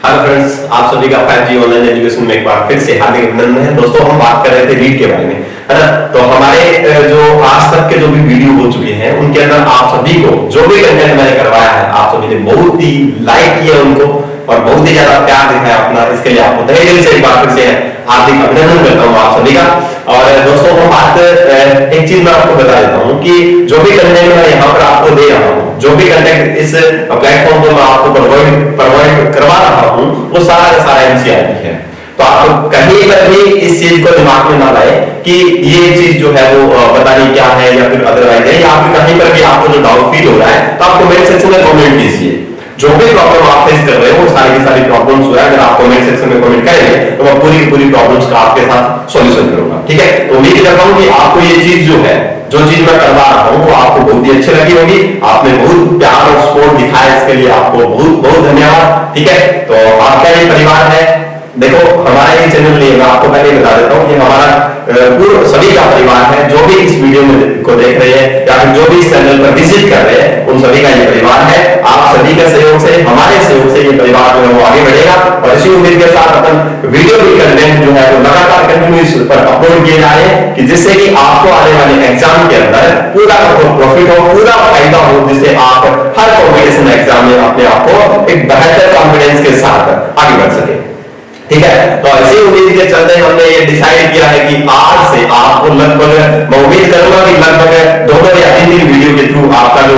Hello friends, आप सभी का 5G ऑनलाइन एजुकेशन में एक बार फिर से हार्दिक अभिनंदन है। दोस्तों, हम बात कर रहे थे रीड के बारे में, है ना। तो हमारे जो आज तक के जो भी वीडियो हो चुके हैं उनके अंदर आप सभी को जो भी कंटेंट मैंने करवाया है, आप सभी ने बहुत ही लाइक किया उनको और बहुत ही ज्यादा प्यार दिखाया अपना। इसके लिए आपको तहे दिल से एक बार फिर से हार्दिक अभिनंदन करता हूँ आप सभी का। और दोस्तों, हम बात एक चीज मैं आपको बता देता हूँ कि जो भी कंटेंट मैं यहाँ पर आपको दे रहा हूँ, जो भी कंटेंट इस प्लेटफॉर्म पर मैं आपको प्रोवाइड करवा रहा हूँ, वो सारा का सारा एनसीईआरटी है। तो आप कहीं पर भी इस चीज को दिमाग में ना लाए कि ये चीज जो है वो पता नहीं क्या है या फिर अदरवाइज है, या फिर कहीं पर भी आपको जो डाउट फील हो रहा है तो आप कमेंट सेक्शन में कमेंट कीजिए। जो भी प्रॉब्लम आप फेस कर रहे हो वो सारी की सारी प्रॉब्लम्स हुआ है, अगर आप कमेंट सेक्शन में कमेंट करेंगे तो मैं पूरी की पूरी प्रॉब्लम्स का आपके साथ सॉल्यूशन करूंगा। ठीक है, तो उम्मीद करता हूं कि आपको ये चीज जो है, जो चीज मैं करवा रहा हूं वो आपको बहुत ही अच्छी लगी होगी। आपने बहुत प्यार और सपोर्ट दिखाया, इसके लिए आपको बहुत बहुत धन्यवाद। ठीक है, तो आपका ये परिवार है। देखो, हमारा ये चैनल नहीं है, मैं आपको पहले बता देता हूँ कि हमारा पूरा सभी का परिवार है। जो भी इस वीडियो में को देख रहे हैं या फिर जो भी इस चैनल पर विजिट कर रहे हैं, उन सभी का ये परिवार है। आप सभी के सहयोग से, हमारे सहयोग से ये परिवार जो है वो आगे बढ़ेगा। और इसी उम्मीद के साथ अपन वीडियो भी कंटेंट जो है वो लगातार कंटिन्यूस पर अपलोड किए जा रहे हैं कि जिससे कि आपको आने वाले एग्जाम के अंदर पूरा प्रॉफिट हो, पूरा फायदा हो, जिससे आप हर कॉम्पिटिशन एग्जाम में अपने आप को एक बेहतर कॉन्फिडेंस के साथ आगे बढ़ सके। ठीक है, तो इसी उम्मीद के चलते हमने ये डिसाइड किया है कि आज से आपको लगभग, मैं उम्मीद करूंगा कि लगभग 2 या 3 वीडियो के थ्रू आपका जो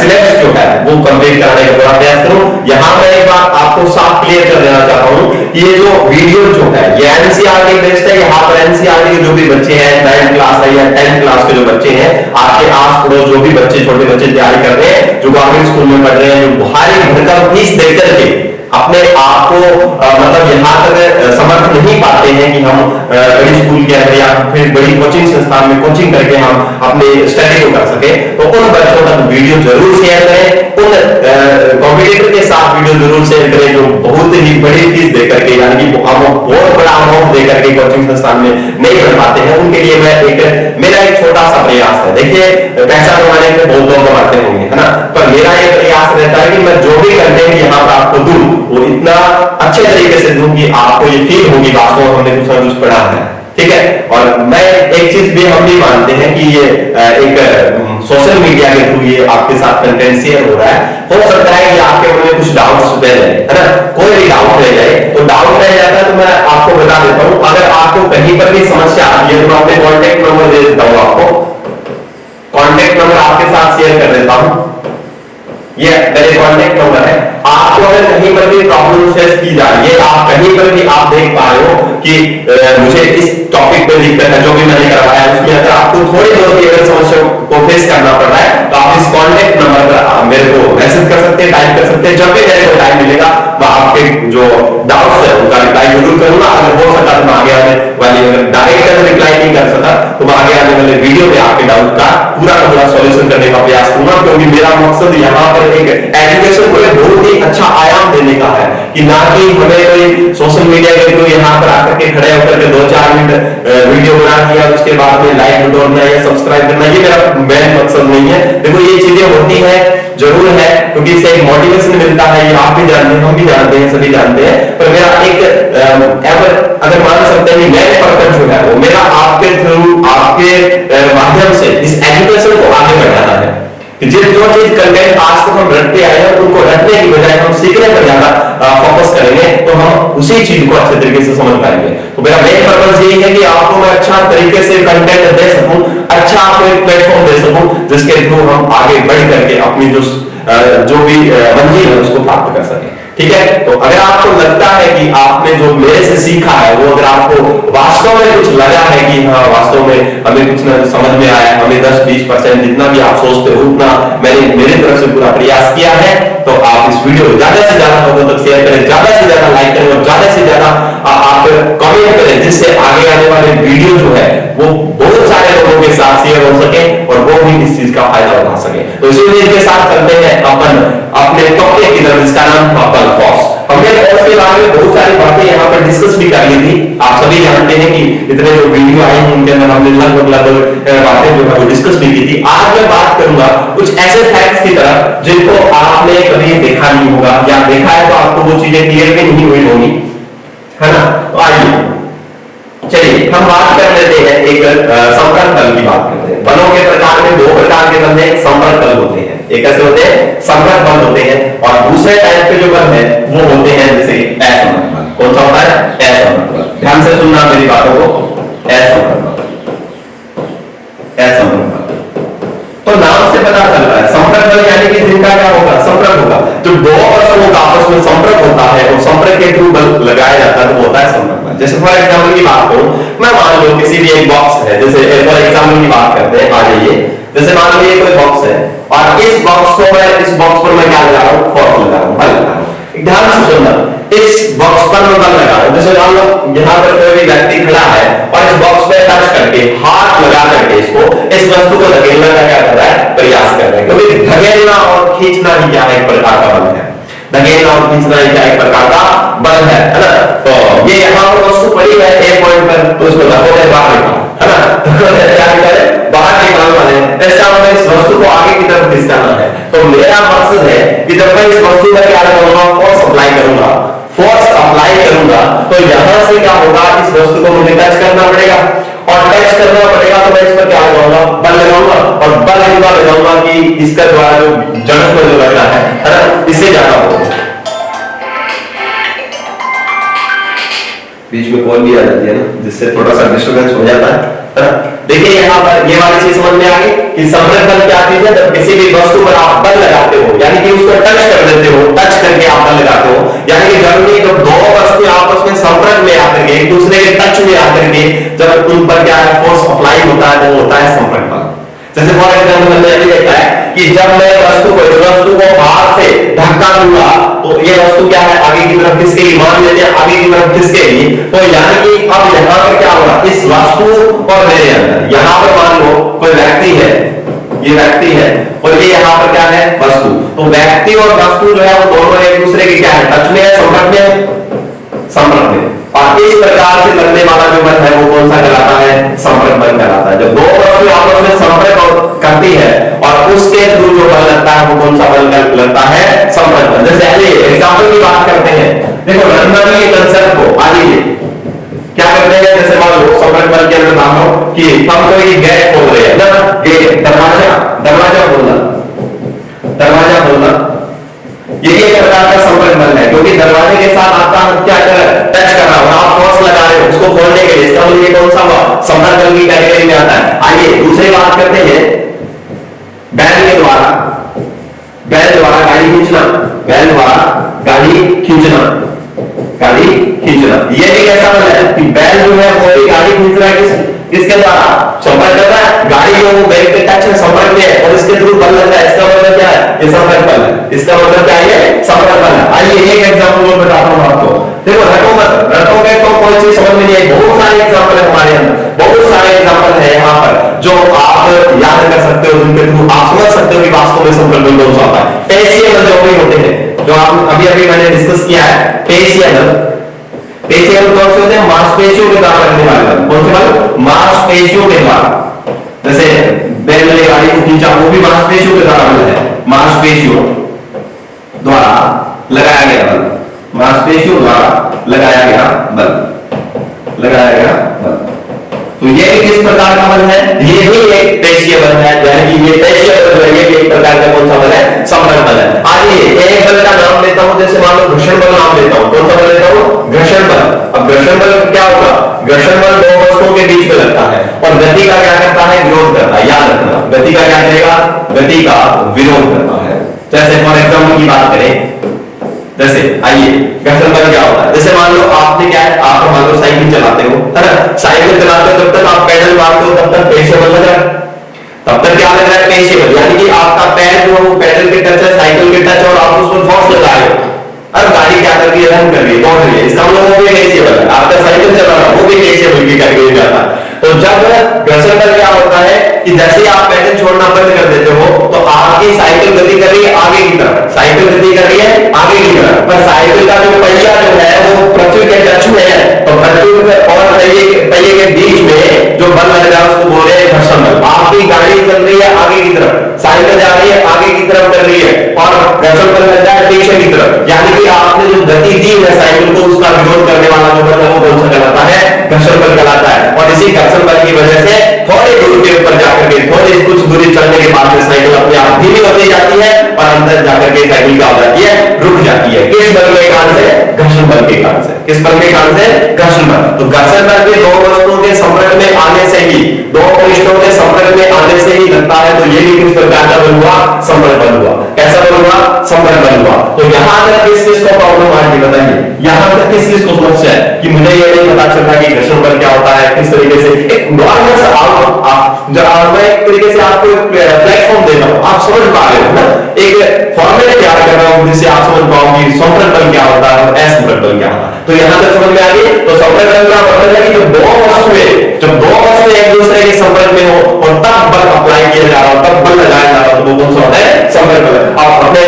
सिलेबस जो है वो कंप्लीट कराने का पूरा प्रयास करूं। यहां मैं एक बात आपको साफ क्लियर कर देना चाहता हूं कि ये जो वीडियो जो है ये एनसीईआरटी बेस्ड है। यहाँ पर एनसीईआरटी के जो भी बच्चे हैं, 9th क्लास है या 10th क्लास के जो बच्चे हैं, आपके आस पड़ोस जो भी बच्चे, छोटे बच्चे तैयारी कर रहे हैं, जो गवर्नमेंट स्कूल में पढ़ रहे हैं, जो भारी भरकम फीस देकर के अपने आप को मतलब यहाँ तक समर्थ नहीं पाते हैं कि हम बड़ी स्कूल के अंदर या फिर बड़ी कोचिंग संस्थान में कोचिंग करके हम अपने स्टडी को कर सके, तो उन बच्चों तक वीडियो जरूर शेयर करें। उन कॉम्पिटिटर के साथ वीडियो जरूर शेयर करें जो बहुत ही बड़ी फीस दे करके, यानी कि बहुत बड़ा अमाउंट दे करके कोचिंग संस्थान में नहीं पढ़ पाते हैं। उनके लिए मेरा एक छोटा सा प्रयास है। देखिए, पैसा कमाने के बहुत लोग कमाते होंगे, है ना, पर मेरा ये प्रयास रहता है कि मैं जो भी कंटेंट यहाँ पर आपको दूं वो इतना अच्छे तरीके से दूं कि आपको ये फील होगी वास्तव में हमने कुछ ना कुछ पढ़ा है। ठीक है, और मैं एक चीज भी हम भी मानते हैं कि ये एक सोशल मीडिया के थ्रू ये आपके साथ कंटेंट शेयर हो रहा है। हो सकता है कि आपके मन में कुछ डाउट्स रह जाए, है ना, कोई भी डाउट रह जाए, तो डाउट रह जाता है तो मैं आपको बता देता हूं। अगर आपको कहीं पर भी समस्या आती है तो मैं अपने कॉन्टेक्ट नंबर दे देता हूं, आपको कॉन्टेक्ट नंबर आपके साथ शेयर कर देता हूं। ये मेरे कॉन्टेक्ट नंबर है। आपको अगर कहीं पर भी प्रॉब्लम फेस की जा रही है, आप कहीं पर भी आप देख पा रहे हो कि मुझे इस टॉपिक पे दिक्कत है, जो भी मैंने करवाया है उसमें अगर आपको थोड़ी बहुत भी अगर समस्या को फेस करना पड़ रहा है, तो आप इस कॉन्टेक्ट नंबर पर मेरे को मैसेज कर सकते हैं, टाइप कर सकते हैं। जब भी मेरे को टाइम मिलेगा मैं आपके जो डाउट्स है उनका रिप्लाई जरूर करूंगा। अगर हो सका तो मैं आगे आने वाली, अगर डायरेक्ट रिप्लाई नहीं कर सका तो मैं आगे आने वाले वीडियो में आपके डाउट का पूरा का पूरा सॉल्यूशन करने का प्रयास करूंगा, क्योंकि मेरा मकसद यहाँ पर एक एजुकेशन को बहुत ही अच्छा आयाम देने का है कि ना कि हमें कोई सोशल मीडिया के थ्रू यहाँ पर आकर के खड़े होकर के 2-4 मिनट वीडियो बना दिया, उसके बाद में लाइक बटोरना या सब्सक्राइब करना, ये मेरा मेन मकसद नहीं है। देखो, ये चीजें होती है जरूर है क्योंकि इससे एक मोटिवेशन मिलता है, ये आप भी जानते हैं, हम भी जानते हैं, सभी जानते हैं। पर मेरा एक अगर मान सकते हैं मेन पर्पस जो है वो मेरा आपके थ्रू, आपके माध्यम से इस एजुकेशन को आगे बढ़ाना है। जो चीज कंटेंट आज तक हम रटते आए हैं उनको रटने की बजाय हम सीखने पर ज्यादा फोकस करेंगे तो हम उसी चीज को अच्छे तरीके से समझ पाएंगे। तो मेरा मेन पर्पस यही है कि आपको मैं अच्छा तरीके से कंटेंट दे सकूं, अच्छा आपको एक प्लेटफॉर्म दे सकूं जिसके थ्रू हम आगे बढ़ करके अपनी जो भी मंजिल है उसको प्राप्त कर सकें। ठीक है, तो अगर आपको लगता है कि आपने जो मेरे से सीखा है वो अगर आपको वास्तव में कुछ लगा है कि हाँ वास्तव में हमें कुछ ना समझ में आया, हमें 10-20% जितना भी आप सोचते हो उतना मैंने मेरी तरफ से पूरा प्रयास किया है, तो आप इस वीडियो को ज्यादा से ज्यादा लोगों तक शेयर करें, ज्यादा से ज्यादा लाइक करें और ज्यादा से ज्यादा आप कमेंट करें, जिससे आगे आने वाले वीडियो जो है वो बहुत सारे लोगों के साथ शेयर हो सके और वो भी इस चीज का फायदा उठा सके। तो इसी उम्मीद के साथ चलते हैं अपन अपने टॉपिक की तरफ, जिसका नाम था फॉस। हमने फॉस के बारे में बहुत सारी बातें यहाँ पर डिस्कस भी कर ली थी। आप सभी जानते हैं कि इतने जो वीडियो आए हैं उनके अंदर हमने लगभग बातें जो है वो डिस्कस भी की थी। आज मैं बात करूंगा कुछ ऐसे फैक्ट्स की तरफ जिनको आपने कभी देखा नहीं होगा, या देखा है तो आपको वो वो चीजें क्लियर भी नहीं हुई होगी, है ना। तो आइए चलिए हम बात कर लेते हैं एक संपर्क बल की बात करते हैं। बलों के प्रकार में दो प्रकार के बल हैं, संपर्क बल होते हैं, एक ऐसे होते हैं संपर्क बल होते हैं, और दूसरे टाइप के जो बल है वो होते हैं जैसे असंपर्क बल। कौन सा होता है? असंपर्क बल। ध्यान से सुनना मेरी बातों को। असंपर्क बल, असंपर्क बल तो नाम से पता चल रहा है। संपर्क बल यानी कि जिनका क्या होगा? संपर्क होगा। जो दो वस्तुओं का आपस में संपर्क होता है और संपर्क के थ्रू बल लगाया जाता है तो वो होता है संपर्क बल। जैसे फॉर एग्जांपल की बात करूं, मैं मान लो किसी भी एक बॉक्स है, जैसे फॉर एग्जांपल की बात करते हैं, आ जाइए। जैसे मान लो ये कोई बॉक्स है और इस बॉक्स पर मैं क्या लगा रहा हूं? फोर्स लगा रहा हूं, बल लगा रहा हूं। ध्यान से सुनना, इस बॉक्स पर मैं बल लगा रहा हूं। जैसे मान लो यहां पर कोई भी व्यक्ति खड़ा है और इस बॉक्स पे टच करके, हाथ लगा करके इसको, इस वस्तु को धकेलने का क्या कर रहा है? प्रयास कर रहा है। क्योंकि धकेलना और खींचना ही क्या है? एक प्रकार का बल है। धकेलना और खींचना ही क्या एक प्रकार का बल है ना। तो ये यहाँ पर वस्तु पड़ी है ए पॉइंट पर, तो इसको धकेले बाहर निकाल, है ना। क्या करें? बाहर निकालना है। ऐसा हमें इस वस्तु को आगे की तरफ खिसकाना है। तो मेरा मकसद है कि जब मैं इस वस्तु पर क्या करूंगा? फोर्स अप्लाई करूंगा। फोर्स अप्लाई करूंगा तो यहां से क्या होगा? इस वस्तु को मुझे टच करना पड़ेगा, और टच करना पड़ेगा तो मैं इस पर क्या लगाऊंगा? बल लगाऊंगा, और बल इतना लगाऊंगा कि इसका द्वारा जो जड़त्व जो लग रहा है ना, इससे ज्यादा होगा। बीच में कॉल भी आ जाती है ना, जिससे थोड़ा सा डिस्टर्बेंस हो जाता है ना। देखिए यहाँ पर ये वाली चीज समझ में आ गई कि संपर्क बल क्या चीज है? जब किसी भी वस्तु पर आप बल लगाते हो, यानी कि उसको टच कर देते हो, टच करके आप बल लगाते हो, यानी कि जब जब दो वस्तु आपस में संपर्क में आकर के, एक दूसरे के टच में आकर के जब उन पर क्या है? फोर्स अप्लाई होता है, वो होता है संपर्क बल। जैसे फॉर एग्जाम्पल मैंने अभी देखा है कि जब मैं वस्तु को, इस वस्तु को हाथ से धक्का दूंगा तो ये वस्तु क्या है? आगे की तरफ खिसकेगी। मान लेते हैं आगे की तरफ खिसकेगी, तो यानी कि अब यहाँ पर क्या होगा? इस वस्तु और मेरे अंदर, यहाँ पर मान लो कोई व्यक्ति है, ये व्यक्ति है और ये यहाँ पर क्या है? वस्तु। तो व्यक्ति और वस्तु जो है वो दोनों एक दूसरे के क्या है? टच में है, संपर्क में, संपर्क में। और इस प्रकार से लगने वाला जो बल है वो कौन सा कहलाता है? संपर्क बल कहलाता है। जब दो वस्तु आपस में संपर्क करती है और उसके थ्रू जो बल लगता है वो कौन सा बल लगता है? संपर्क बल। जैसे एग्जाम्पल की बात करते हैं, देखो रनमनी के कंसेप्ट को आइए क्या करते हैं। जैसे मान लो संपर्क बल के अंदर मान लो कि हम कोई गेट खोल रहे हैं ना, गेट, दरवाजा, दरवाजा खोलना, दरवाजा खोलना, ये एक प्रकार का संपर्क बल है। क्योंकि दरवाजे के साथ आपका क्या कर रहा है? टच कर रहा है, आप फोर्स लगा रहे हो उसको खोलने के लिए, इसका मतलब ये कौन सा हुआ? संपर्क बल की कैटेगरी में आता है। आइए दूसरी बात करते हैं, बैल के द्वारा, बैल द्वारा गाड़ी खींचना, बैल द्वारा गाड़ी खींचना, गाड़ी खींचना। ये भी कैसा बल है कि बैल जो है वो भी गाड़ी खींच रहा है, किसके द्वारा? संपर्क कर रहा है। गाड़ी जो वो बैल के टच में संपर्क में है और इसके थ्रू बल लग रहा है, इसका मतलब क्या है? ये संपर्क बल है। इसका मतलब क्या है? संपर्क बल है। आइए एक एग्जांपल और बताता हूं आपको। देखो रटोगे तो कोई चीज समझ में नहीं आई। बहुत सारे एग्जांपल है हमारे अंदर, बहुत सारे एग्जांपल है यहाँ पर जो आप याद कर सकते हो, जिनके थ्रू आप समझ सकते हो कि वास्तव में संपर्क बल कौन सा होता है। पेशियल बल जो भी होते हैं, जो आप अभी मैंने डिस्कस किया है, पेशियल बल। पेशियल कौन से होते हैं? मांसपेशियों के द्वारा लगने वाले बल। कौन से बल? मांसपेशियों के द्वारा। जैसे बैल ने गाड़ी को खींचा, वो भी मांसपेशियों के द्वारा बल है, मांसपेशियों द्वारा लगाया गया बल, मांसपेशियों द्वारा लगाया गया बल, लगाया गया बल। तो ये किस प्रकार का बल है? ये भी एक पेशीय बल है, यानी कि ये पेशीय बल है, ये भी एक प्रकार का कौन सा बल है? संपर्क बल है। आइए एक बल का नाम लेता हूं, जैसे मान लो घर्षण बल नाम लेता हूं। कौन सा बल लेता हूं? घर्षण बल। अब घर्षण बल क्या होगा? घर्षण बल दो वस्तुओं के बीच में लगता है और गति का क्या करता है? विरोध करता है। याद रखना, गति का क्या करेगा? गति का विरोध करता है। जैसे फॉर एग्जाम्पल की बात करें, जैसे आइए घर्षण बल क्या होता है? जैसे मान लो आपने क्या है, आप मान लो साइकिल चलाते हो, है ना, साइकिल चलाते हो जब तक आप पैडल मारते हो तब तक पेशीय बल लग रहा है, तब तक क्या लग रहा है? पेशीय बल। यानी कि आपका पैर जो है वो पैडल के टच है, साइकिल के टच, और आप उस पर फोर्स लगा रहे हो। अब गाड़ी क्या कर रही है? रन कर रही है, दौड़ रही है, इसका मतलब वो भी पेशीय बल है। आपका साइकिल चला रहा है, वो भी पेशीय बल की कैटेगरी में आता है। तो जब घर्षण बल क्या होता है कि जैसे ही आप पैडल छोड़ना बंद कर देते हो तो आपकी साइकिल गति कर रही है आगे की तरफ, साइकिल गति कर रही है आगे की तरफ, पर साइकिल का जो पहिया जो है वो पृथ्वी के टच में है, तो पृथ्वी और पहिए के बीच में जो बल लग रहा है उसको बोल रहे हैं घर्षण बल। आपकी गाड़ी चल रही है आगे की तरफ, साइकिल जा रही है आगे की तरफ कर रही है, और घर्षण बल लग रहा है पीछे की तरफ, यानी कि आपने जो गति दी है साइकिल को, उसका विरोध करने वाला जो बल है वो कौन सा कहलाता है? घर्षण बल कहलाता है। और इसी घर्षण बल की वजह से थोड़ी दूर के ऊपर जाकर के थोड़ी कुछ दूरी चलने के बाद में साइकिल अपने आप धीमी होती जाती है और अंदर जाकर के साइकिल क्या हो जाती है? रुक जाती है। किस बल के कारण से? घर्षण बल के कारण से। किस बल के कारण से? घर्षण बल। तो घर्षण बल के दो वस्तुओं के संपर्क में आने से ही, दो पृष्ठों के संपर्क में आने से ही लगता है, तो ये भी किस प्रकार का बल हुआ? संपर्क बल हुआ। कैसा बल हुआ? संपर्क बल हुआ। तो यहां तक किस किस को प्रॉब्लम आ रही बताइए, यहां तक किस किस को समस्या है कि मुझे ये नहीं पता चल रहा कि घर्षण बल क्या होता है, किस तरीके से। एक नॉर्मल सा मैं एक तरीके से आपको एक प्लेटफॉर्म दे रहा हूं, आप समझ पा रहे हो ना, एक फॉर्मूला तैयार कर रहा हूं जिससे आप समझ पाओ कि संपर्क बल क्या होता है और असंपर्क बल क्या होता है। तो यहां तक समझ में आ गई। तो संपर्क बल का मतलब है कि जब दो वस्तुएं एक दूसरे के संपर्क में हो और तब बल अप्लाई किया जा रहा हो, तब बल लगाया जा रहा हो, तो वो कौन सा होता है? संपर्क बल। आप अपने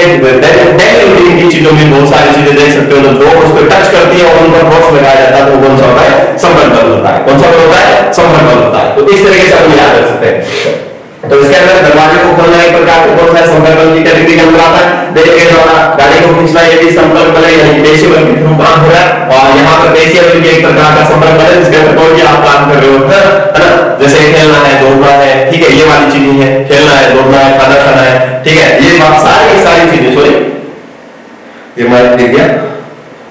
डेली रूटीन की चीजों में बहुत सारी चीजें देख सकते हो, तो जो उसको टच करती है और उन पर फोर्स लगाया जाता है, तो कौन सा होता है? संपर्क बल होता है। कौन सा बल होता है? संपर्क बल होता है। तो इस तरीके से हम याद रख सकते हैं। तो इसके अंदर दरवाजे को खोलना एक प्रकार का कौन सा संपर्क बल की कैटेगरी के अंदर आता है। देखिए द्वारा गाड़ी को खींचना ये भी संपर्क बल है, यानी पेशीय बल के थ्रू काम हो रहा है। और यहाँ पर पेशीय बल की एक प्रकार का संपर्क बल है जिसके अंदर कोई भी आप काम कर रहे हो, है ना, जैसे खेलना है, दौड़ना है, ठीक है, ये वाली चीजें हैं, खेलना है, दौड़ना है, खाना खाना है, ठीक है, ये सारी चीजें, सॉरी ये मैं लिख दिया।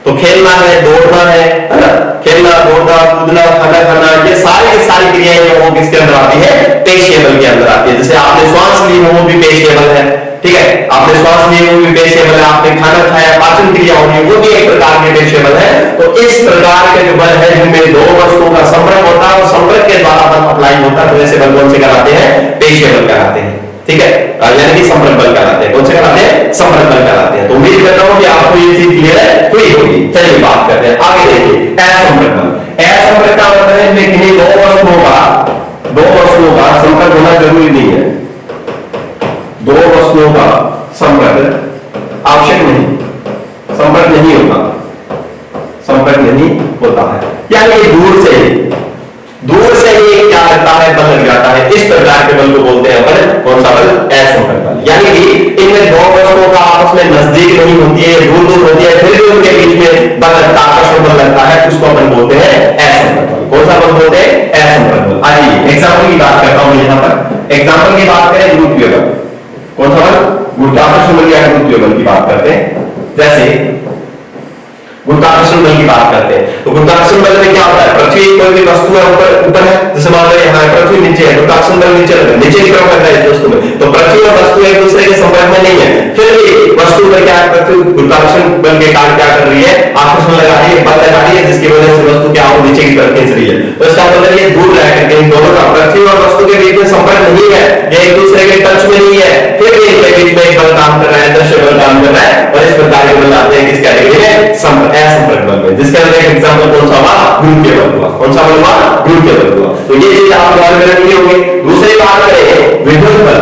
तो खेलना है, दौड़ना है ना, खेलना, दौड़ना, कूदना, खाना खाना, ये सारी क्रियाएं जो वो किसके अंदर आती है? पेशीय बल के अंदर आती है। जैसे आपने श्वास ली वो भी पेशीय बल है, ठीक है, आपने श्वास ली वो भी पेशीय बल है, आपने खाना खाया, पाचन क्रिया होगी वो भी एक प्रकार के पेशीय बल है। तो इस प्रकार के जो बल है जिनमें दो वस्तुओं का संपर्क होता है और संपर्क के द्वारा बल अप्लाई होता है, तो ऐसे बल कौन से कहलाते हैं? पेशीय बल कहलाते हैं, ठीक है, यानी कि संपर्क बल कहलाते हैं। कौन से कहलाते हैं? संपर्क बल कहलाते हैं। तो उम्मीद करता हूं कि आपको ये चीज क्लियर है, हुई होगी। चलिए बात करते हैं आगे। देखिए असंपर्क बल। असंपर्क का मतलब है कि किन्हीं दो वस्तुओं का संपर्क होना जरूरी नहीं है, दो वस्तुओं का संपर्क आवश्यक नहीं, संपर्क नहीं होता, संपर्क नहीं होता है, यानी दूर से ही क्या करता है? बल लग जाता है। इस प्रकार के बल को बोलते हैं बल। कौन सा बल? असंपर्क बल। यानी कि इनमें दो वस्तुओं का आपस में नजदीक नहीं होती है, दूर होती है, फिर भी उनके बीच में बल लगता है, आकर्षण बल लगता है, उसको अपन बोलते हैं असंपर्क बल। कौन सा बल बोलते हैं? असंपर्क बल। आइए एग्जाम्पल की बात करता हूं। यहां पर एग्जाम्पल की बात करें, गुरुत्वीय बल। कौन सा बल? गुरुत्वाकर्षण बल या गुरुत्वीय बल की बात करते हैं। जैसे गुरुत्वाकर्षण बल की बात करते हैं, तो गुरुत्वाकर्षण बल में क्या होता है? पृथ्वी कोई भी वस्तु है ऊपर है, जैसे मान लो यहाँ पृथ्वी नीचे है, गुरुत्वाकर्षण बल नीचे की तरफ है इस वस्तु में, तो पृथ्वी और वस्तु एक दूसरे के संपर्क में नहीं है, फिर भी वस्तु पर क्या पृथ्वी गुरुत्वाकर्षण बल के कारण क्या कर रही है? आकर्षण लगा रही है, बल लगा रही है, जिसकी वजह से वस्तु क्या हो? नीचे की तरफ खींच रही है। तो इसका मतलब ये दूर रह करके इन दोनों का, पृथ्वी और वस्तु के बीच में संपर्क नहीं है, ये एक दूसरे के टच में नहीं है, फिर भी इनके बीच में एक बल काम कर रहा है, दृश्य बल काम कर रहा है, और इस प्रकार के बल आते हैं किस कैटेगरी में? असंपर्क बल में। जिसके अंदर एक एग्जांपल कौन सा हुआ? गुरुत्वीय बल हुआ। कौन सा बल हुआ? गुरुत्वीय बल हुआ। तो ये चीज आप गौर में रखनी होगी। दूसरी बात करें विद्युत बल,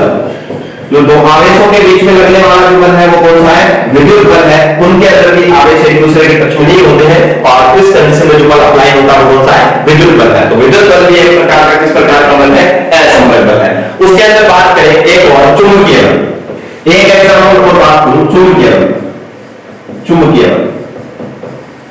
जो दो आवेशों के बीच में लगने वाला जो बल है वो कौन सा है? विद्युत बल है। उनके अंदर भी आवेश एक दूसरे के टच में नहीं होते हैं और इस कंडीशन में जो बल अप्लाई होता है वो कौन सा है? विद्युत बल है। तो विद्युत बल भी एक प्रकार का किस प्रकार का बल है? असंपर्क बल है। उसके अंदर बात करें एक और चुंबकीय बल। एक एग्जांपल को बात करूं, चुंबकीय बल। चुंबकीय बल,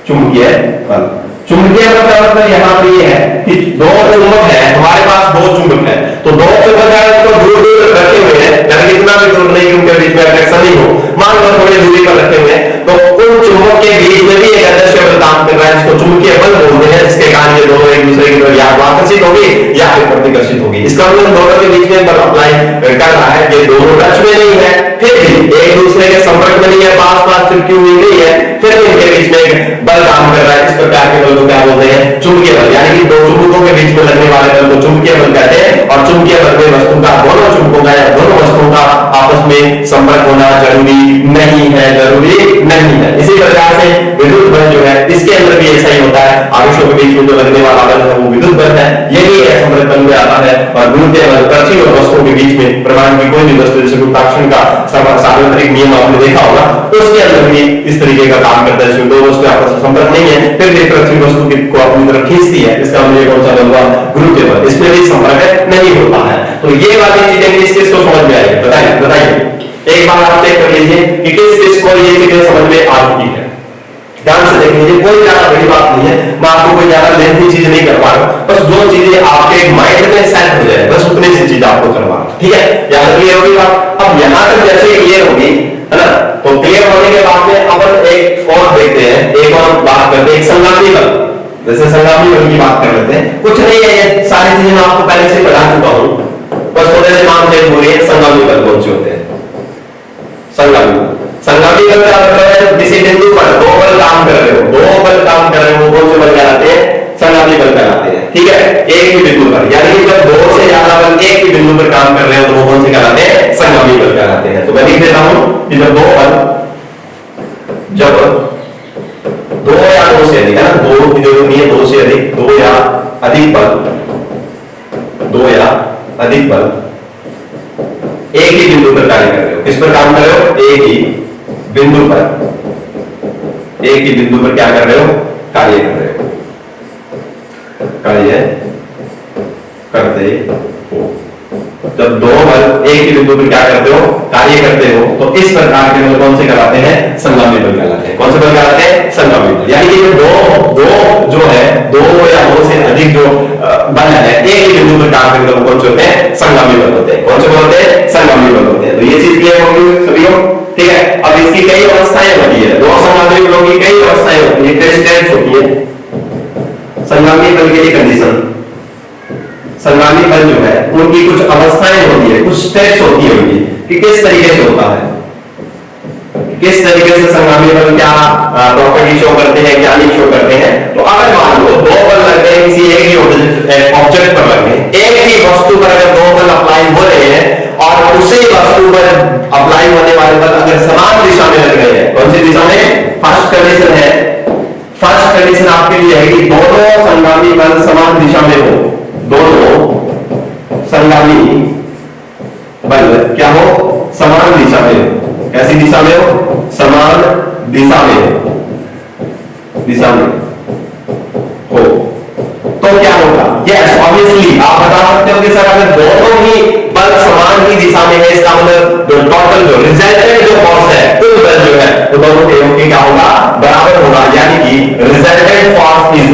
चुंबकीय बल, चुंबकीय बल का मतलब यहाँ पर ये है कि दो चुंबक है, हमारे पास दो चुंबक है, तो दो चुंबक है तो दूर दूर रखे हुए हैं, यानी इतना भी दूर नहीं उनके बीच में अट्रैक्शन नहीं हो, मान लो थोड़ी दूरी पर रखे हुए हैं, तो उन चुंबक के बीच में भी एक अदृश्य बल काम कर रहा है, जिसको चुंबकीय बल बोलते हैं, जिसके कारण ये दोनों एक दूसरे की तरफ या आकर्षित होगी या फिर प्रतिकर्षित होगी। इसका मतलब दोनों के बीच में बल अप्लाई कर रहा है, ये दोनों टच में नहीं है, फिर भी एक दूसरे के संपर्क में नहीं है, पास चिपकी हुई नहीं है, फिर भी इनके बीच में बल काम कर रहा है। इस प्रकार के बल को क्या बोलते हैं? चुंबकीय बल। यानी कि दो चुंबकों के बीच में लगने वाले बल को चुंबकीय बल कहते हैं। और चुंबकीय बल में वस्तु का, दोनों चुंबकों का या दोनों वस्तुओं का आपस में संपर्क होना जरूरी नहीं है, जरूरी नहीं है। इसी प्रकार से विद्युत बल जो है इसके अंदर भी ऐसा ही होता है, आवेशों के बीच में जो लगने वाला बल है वो विद्युत बल है, ये भी असंपर्क बल में आता है। और गुरुत्वीय बल पृथ्वी और वस्तुओं के बीच में, ब्रह्मांड की कोई भी वस्तु, जैसे गुरुत्वाकर्षण का सार्वत्रिक नियम आपने देखा होगा, उसके अंदर भी इस तरीके का काम करता है, दो वस्तु आपस में संपर्क नहीं है, फिर भी पृथ्वी वस्तु को अपनी तरफ खींचती है, इसका मतलब कौन सा बल हुआ? गुरुत्वीय बल। इसमें भी संपर्क नहीं होता है। तो ये वाली चीजें किस किस को समझ में आएगी? बताइए एक बार आप चेक कर लीजिए कि किस किस को ये चीजें समझ में आ चुकी है। ध्यान से देख लीजिए, कोई ज्यादा बड़ी बात नहीं है, मैं आपको कोई ज्यादा लेंथी चीज नहीं करवा रहा हूं, बस जो चीजें आपके माइंड में सेट हो जाए बस उतनी सी चीज आपको करवा रहा हूं, ठीक है। यहां क्लियर होगी बात। अब यहां तक जैसे क्लियर होगी, है ना, तो क्लियर होने के बाद में अपन एक और देखते हैं, एक और बात करते हैं, एक संगामी बल, जैसे संगामी बल की बात कर लेते हैं। कुछ नहीं है, ये सारी चीजें मैं आपको पहले से पढ़ा चुका हूं, बस थोड़े से नाम चेंज हो रहे हैं। संगामी बल कौन से होते हैं? संगामी बल का मतलब है किसी बिंदु पर दो बल काम कर रहे हो, दो बल काम कर रहे हो, वो कौन से बल कहलाते हैं? संगामी बल कहलाते हैं, ठीक है। एक ही बिंदु पर, यानी कि जब दो से ज्यादा बल एक ही बिंदु पर काम कर रहे हो तो वो कौन से कहलाते हैं? संगामी बल कहलाते हैं। तो मैं लिख देता हूं कि जब दो या दो से अधिक, है ना, दो की जरूरत नहीं है, दो से अधिक, दो या अधिक बल एक ही बिंदु पर कार्य कर रहे हो। किस पर काम कर रहे हो? एक ही बिंदु पर क्या कर रहे हो? कार्य कर रहे हो, कार्य करते हो। जब दो बल एक ही बिंदु पर क्या करते हो? कार्य करते हो, तो इस प्रकार के बल कौन से कहलाते हैं? संगामी बल कहलाते हैं। कौन से बल कहलाते हैं? संगामी बल। यानी कि दो जो है, दो या दो से अधिक जो बल है एक ही बिंदु पर काम करते हैं, कौन से होते हैं? संगामी बल होते हैं। कौन से बल होते हैं? संगामी बल होते हैं। तो ये चीज क्लियर होगी सभी को, ठीक है। अब इसकी कई अवस्थाएं होती है, दो संगामी बलों की कई अवस्थाएं होती है, कई स्टेट्स होती है। संगामी बल के लिए कंडीशन, संगामी बल जो है उनकी कुछ अवस्थाएं होती है, कुछ स्टेप्स होती है उनकी, कि किस तरीके से होता है, किस तरीके से संगामी बल क्या प्रॉपर्टी शो करते हैं, क्या नहीं शो करते हैं। तो अगर मान लो दो बल लग रहे हैं किसी एक ही ऑब्जेक्ट पर लग रहे हैं, एक ही वस्तु पर अगर दो बल अप्लाई हो रहे हैं और उसी वस्तु पर अप्लाई होने वाले बल अगर समान दिशा में लग रहे हैं, कौन सी दिशा में? फर्स्ट कंडीशन है, फर्स्ट कंडीशन आपके लिए है कि दोनों संगामी बल समान दिशा में हो, दोनों संगामी बल क्या हो? समान दिशा में हो। कैसी दिशा में हो? समान दिशा में हो, तो क्या होगा? यस, ऑब्वियसली आप बता सकते हो कि सर अगर दोनों ही बल समान ही दिशा में है, इसका मतलब जो टोटल जो रिजल्टेंट जो फोर्स है, कुल बल जो है, वो दोनों के योग क्या होगा? बराबर होगा। यानी कि रिजल्टेंट फोर्स इज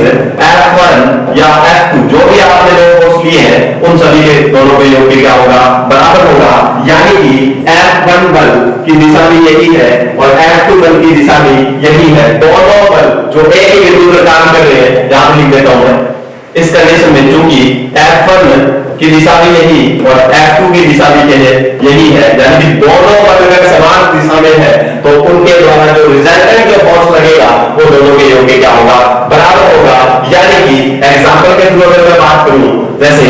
F1 या F2, जो भी आपने दो फोर्स लिए हैं उन सभी के दोनों के योग क्या होगा? बराबर होगा। यानी कि F1 बल की दिशा भी यही है और F2 बल की दिशा भी यही है। दोनों बल जो एक ही बिंदु पर काम कर रहे हैं, यहां पर लिख देता हूं मैं, इस कंडीशन में चूंकि F1 की दिशा भी यही और F2 की दिशा भी यही है, यानी कि दोनों बल अगर समान दिशा में है तो उनके द्वारा जो रिजल्टेंट जो फोर्स लगेगा वो दोनों के योग क्या होगा? बराबर होगा। यानी कि एग्जांपल के थ्रू अगर मैं बात करूं, जैसे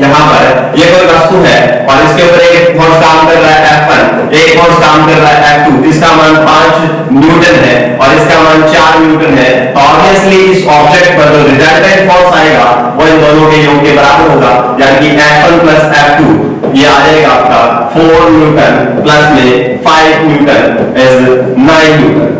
यहां पर ये कोई वस्तु है और इसके ऊपर एक फोर्स काम कर रहा है F1, एक फोर्स काम कर रहा है F2, इसका मान 5 न्यूटन है और इसका मान 4 न्यूटन है। तो ऑब्वियसली इस ऑब्जेक्ट पर जो रिजल्टेंट फोर्स आएगा वो इन दोनों के योग के बराबर होगा। यानी कि F1 प्लस F2 ये आ जाएगा आपका 4 न्यूटन प्लस में 5 न्यूटन इज 9 न्यूटन,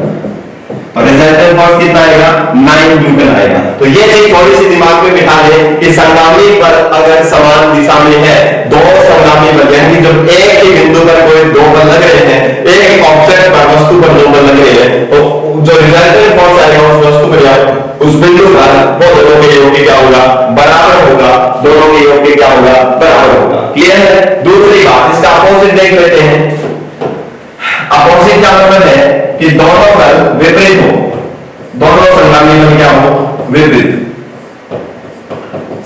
और रिजल्टेंट फोर्स कितना आएगा? 9 न्यूटन आएगा। तो ये चीज थोड़ी सी दिमाग में बिठा ले कि संगामी बल अगर समान दिशा में है, दो संगामी बल, यानी जब एक ही बिंदु पर कोई दो बल लग रहे हैं, एक ऑब्जेक्ट पर वस्तु पर दो बल लग रहे हैं, तो जो रिजल्टेंट फोर्स आएगा उस वस्तु पर या उस बिंदु पर वो दोनों के योग क्या होगा? बराबर होगा। दोनों के योग क्या होगा? बराबर होगा। क्लियर है? दूसरी बात, इसका अपोजिट देख लेते हैं। अपोजिट का मतलब है कि दोनों बल विपरीत हो, दोनों संगामी बल क्या हो? विपरीत।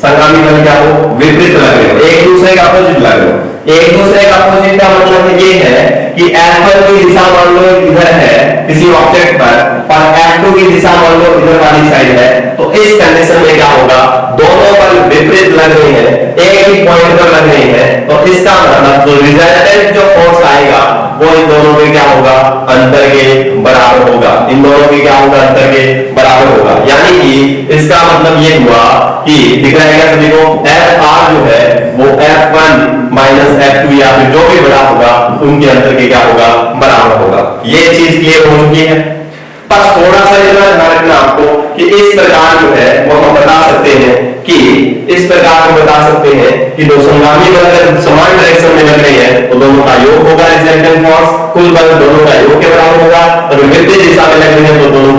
संगामी बल क्या हो? विपरीत लग रहे हो, एक दूसरे का अपोजिट लग रहे हो। एक दूसरे का अपोजिट का मतलब ये है कि F1 की दिशा मान लो इधर है किसी ऑब्जेक्ट पर और F2 की दिशा मान लो इधर वाली साइड है, तो इस कंडीशन में क्या होगा? दोनों बल विपरीत लग रहे हैं, एक ही पॉइंट पर लग रहे हैं, तो इसका मतलब जो रिजल्टेंट जो फोर्स आएगा वो इन दोनों में क्या होगा? अंतर के बराबर होगा। इन दोनों में क्या होगा? अंतर के बराबर होगा। यानी कि इसका मतलब ये हुआ कि दिख रहा है क्या सभी को? Fr जो है वो F1 माइनस F2 या फिर जो भी बड़ा होगा उनके अंतर के क्या होगा? बराबर होगा। ये चीज क्लियर हो चुकी है। बस थोड़ा सा इतना ध्यान रखना आपको कि इस प्रकार जो है वो हम बता सकते हैं कि इस प्रकार हम बता सकते हैं कि दो संगामी बल अगर समान डायरेक्शन में लग रहे हैं तो दोनों का योग होगा रिजल्टेंट फोर्स, कुल बल दोनों का योग के बराबर होगा, और विपरीत दिशा में लग रहे हैं तो दोनों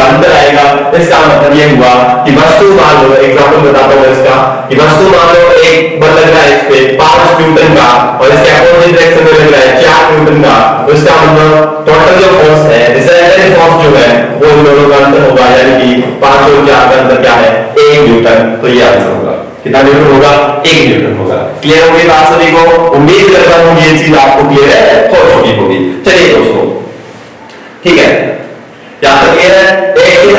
हुआ कि वस्तु मान लो, एग्जांपल बताता हूं इसका, कि वस्तु मान लो एक बल लग रहा है इस पे 5 न्यूटन का और इसके अपोजिट डायरेक्शन में लग रहा है 4 न्यूटन का, तो इसका मतलब टोटल जो फोर्स है, रिजल्टेंट फोर्स जो है वो इन दोनों का अंतर होगा, यानी कि 5 और 4 का अंतर क्या है, 1 न्यूटन। तो ये आंसर होगा, कितना न्यूटन होगा, 1 न्यूटन होगा। क्लियर होगी बात सभी को? उम्मीद करता हूं ये चीज आपको क्लियर है, हो चुकी होगी। चलिए दोस्तों, ठीक है, यहां तक क्लियर है। एक चीज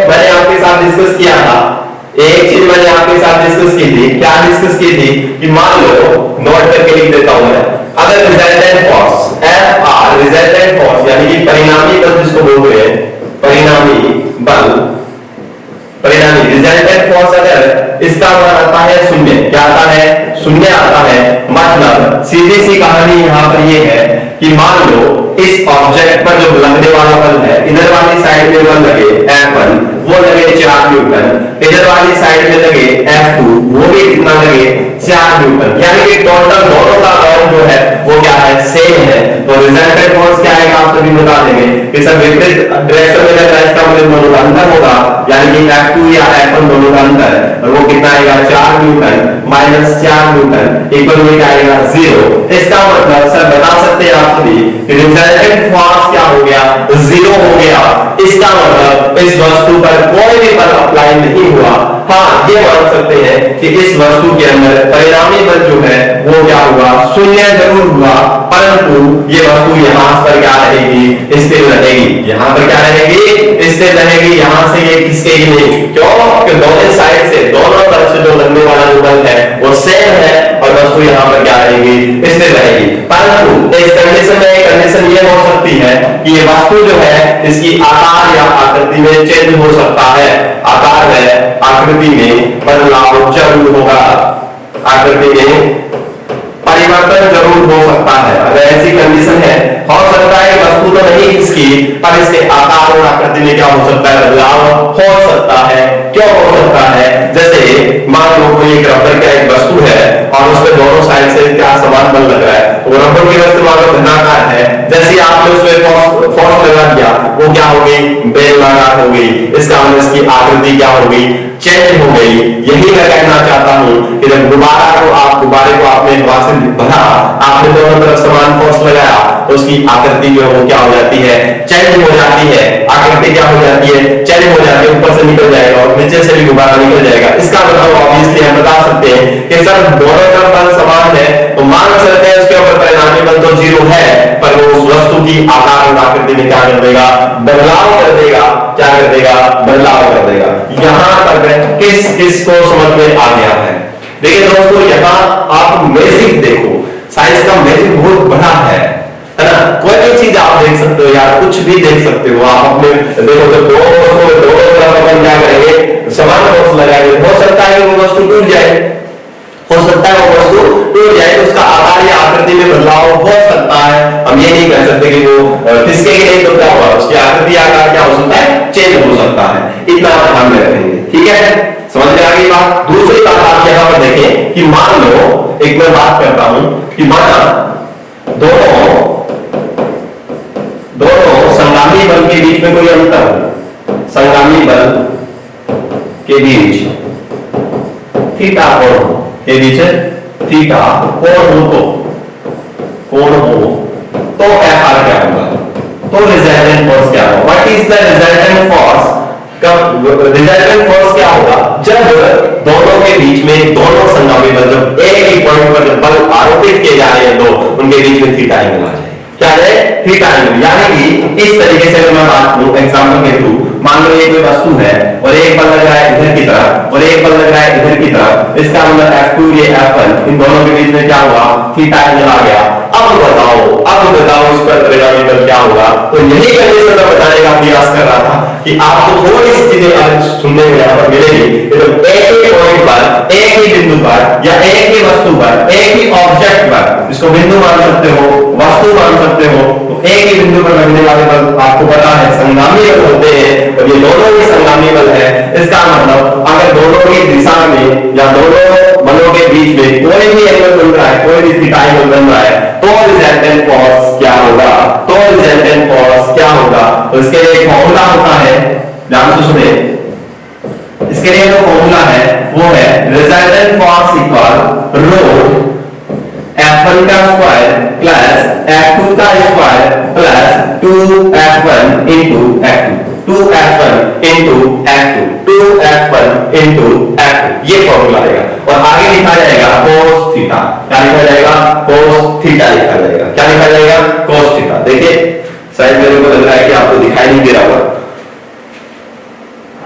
मैंने आपके साथ डिस्कस किया था, एक चीज मैंने आपके साथ डिस्कस की थी, क्या डिस्कस की थी, कि मान लो, नोट करके लिख देता हूं मैं, अगर resultant force F R, resultant force यानी कि परिणामी बल जिसको बोलते हैं, परिणामी बल, परिणामी रिजल्टेंट फोर्स अगर इसका मान आता है 0, क्या आता है, 0 आता है, मतलब सीधी सी कहानी यहां पर ये है कि मान लो इस ऑब्जेक्ट पर जो लगने वाला बल है, इधर वाली साइड में बल लगे F1, वो लगे 4 न्यूटन, इधर वाली साइड में लगे F2, वो भी कितना लगे, 4 न्यूटन, यानी कि टोटल दोनों का बल जो है वो क्या है, सेम है। तो रिजल्टेंट फोर्स क्या आएगा, आप सभी बता देंगे कि सब विपरीत डायरेक्शन में लग रहा है, इसका मतलब दोनों का अंतर होगा, यानी कि F2 या F1 दोनों का अंतर, और वो कितना आएगा, 4 न्यूटन माइनस 4 न्यूटन इक्वल में क्या आएगा, 0। इसका मतलब सर बता सकते हैं आप सभी कि रिजल्टेंट फोर्स क्या हो गया, 0 हो गया। इसका मतलब इस वस्तु पर कोई भी बल अप्लाई नहीं हुआ। हाँ, ये मान सकते हैं कि इस वस्तु के अंदर परिणामी बल जो है वो क्या हुआ, 0 जरूर हुआ, परंतु ये वस्तु यहां पर क्या रहेगी, स्थिर रहेगी, यहां पर क्या रहेगी, स्थिर रहेगी, यहां से ये खिसकेगी नहीं। क्यों? कि दोनों साइड से, दोनों तरफ से जो लगने वाला जो बल है वो सेम है और वस्तु यहां पर क्या रहेगी, स्थिर रहेगी। परंतु इस कंडीशन में एक कंडीशन ये हो सकती है कि ये वस्तु जो है इसकी आकार या आकृति में चेंज हो सकता है, आकार में, आकृति में बदलाव जरूर होगा, आकृति में परिवर्तन जरूर हो सकता है। अगर ऐसी कंडीशन है, हो सकता है वस्तु तो नहीं इसकी, पर इसके आकार और आकृति में क्या हो सकता है, बदलाव हो सकता है। क्यों हो सकता है? जैसे मान लो कोई एक रबर का एक वस्तु है और उसके दोनों साइड से क्या समान बल लग रहा है, तो रबर की वस्तु मान लो घनाकार है, जैसे आपने उसमें फोर्स लगा दिया, वो क्या हो गई, बेलनाकार हो गई। इसका मतलब इसकी आकृति क्या हो गई, चेंज हो गई। यही मैं कहना चाहता हूं कि जब गुब्बारे को आपने हवा से भरा, आपने दोनों तरफ समान फोर्स लगाया, तो उसकी आकृति जो है वो क्या हो जाती है, चेंज हो जाती है। आकृति क्या हो जाती है, चेंज हो जाती है, ऊपर से निकल जाएगा और नीचे से भी गुब्बारा निकल जाएगा। इसका मतलब ऑब्वियसली हम बता सकते हैं कि सर दोनों तरफ बल समान है, तो मान सकते हैं उसके ऊपर परिणामी बल तो 0 है, पर वो उस वस्तु की आकार और आकृति में क्या कर देगा, बदलाव कर देगा। क्या कर देगा, बदलाव कर देगा। यहां तक किस को समझ में आ गया है? देखिए दोस्तों, यहां आप मैजिक देखो, साइंस का मैजिक बहुत बड़ा है ना। कोई भी चीज आप देख सकते हो यार, कुछ भी देख सकते हो आप अपने, देखो तो दो तरफ अपन क्या करेंगे, समान फोर्स लगाएंगे, हो सकता है कि वो वस्तु टूट जाए, हो सकता है वो वस्तु टूट जाए, तो उसका आकार या आकृति में बदलाव हो सकता है। हम ये नहीं कह सकते कि वो खिसकेगी नहीं तो क्या होगा, उसकी आकृति आकार क्या हो सकता है, चेंज हो सकता है। इतना आप ध्यान में रखेंगे, ठीक है, समझ में आ गई बात। दूसरी बात आप यहां पर देखें कि मान लो, एक मैं बात करता हूं कि माना दोनों संगामी बल के बीच में कोई अंतर हो, संगामी बल के बीच थीटा कोण के बीच थीटा कोण हो तो एफ आर क्या होगा, तो रिजल्टेंट फोर्स क्या होगा, what is the resultant force. Resultant force क्या होगा, जब दोनों के बीच में, दोनों संगामी बल जब एक ही पॉइंट पर जब बल आरोपित किए जा रहे हैं, तो उनके बीच में थीटा एंगल आ जाए। क्या है, थीटा एंगल। यानी कि इस तरीके से अगर मैं बात करूं एग्जांपल के थ्रू, मान लो ये कोई वस्तु है और एक बल लग रहा है इधर की तरफ और एक बल लग रहा है इधर की तरफ, इसका मतलब F2 ये F1, इन दोनों के बीच में क्या हुआ, थीटा एंगल आ गया। अब बताओ इस पर परिणामी बल क्या होगा। तो यही कंडीशन मैं बताने का प्रयास कर रहा था कि आपको थोड़ी सी चीजें अलग सुनने में यहां पर मिलेगी। तो एक ही पॉइंट पर, एक ही बिंदु पर या एक ही वस्तु पर, एक ही ऑब्जेक्ट पर, इसको बिंदु मान सकते हो, वस्तु मान सकते हो, तो एक ही बिंदु पर लगने वाले बल आपको पता है संगामी बल होते हैं, और ये दोनों ही संगामी बल है। इसका मतलब अगर दोनों की दिशा में या दोनों बलों के बीच में कोई भी एंगल बन रहा है, कोई भी थीटा एंगल बन रहा है, तो रिजल्टेंट फोर्स क्या होगा, तो इसके लिए एक फॉर्मूला होता है, ध्यान से सुने, इसके लिए जो फॉर्मूला है वो है रिजल्टेंट फोर्स इक्वल रो F1 का स्क्वायर प्लस F2 का square plus 2F1 into F2 2F1 into F2 2F1 into F2 ये फॉर्मूला आएगा और आगे लिखा जाएगा cos थीटा। क्या लिखा जाएगा? cos थीटा लिखा जाएगा। क्या लिखा जाएगा? cos theta. देखिए शायद मेरे को लग रहा है कि आपको दिखाई नहीं दे रहा होगा,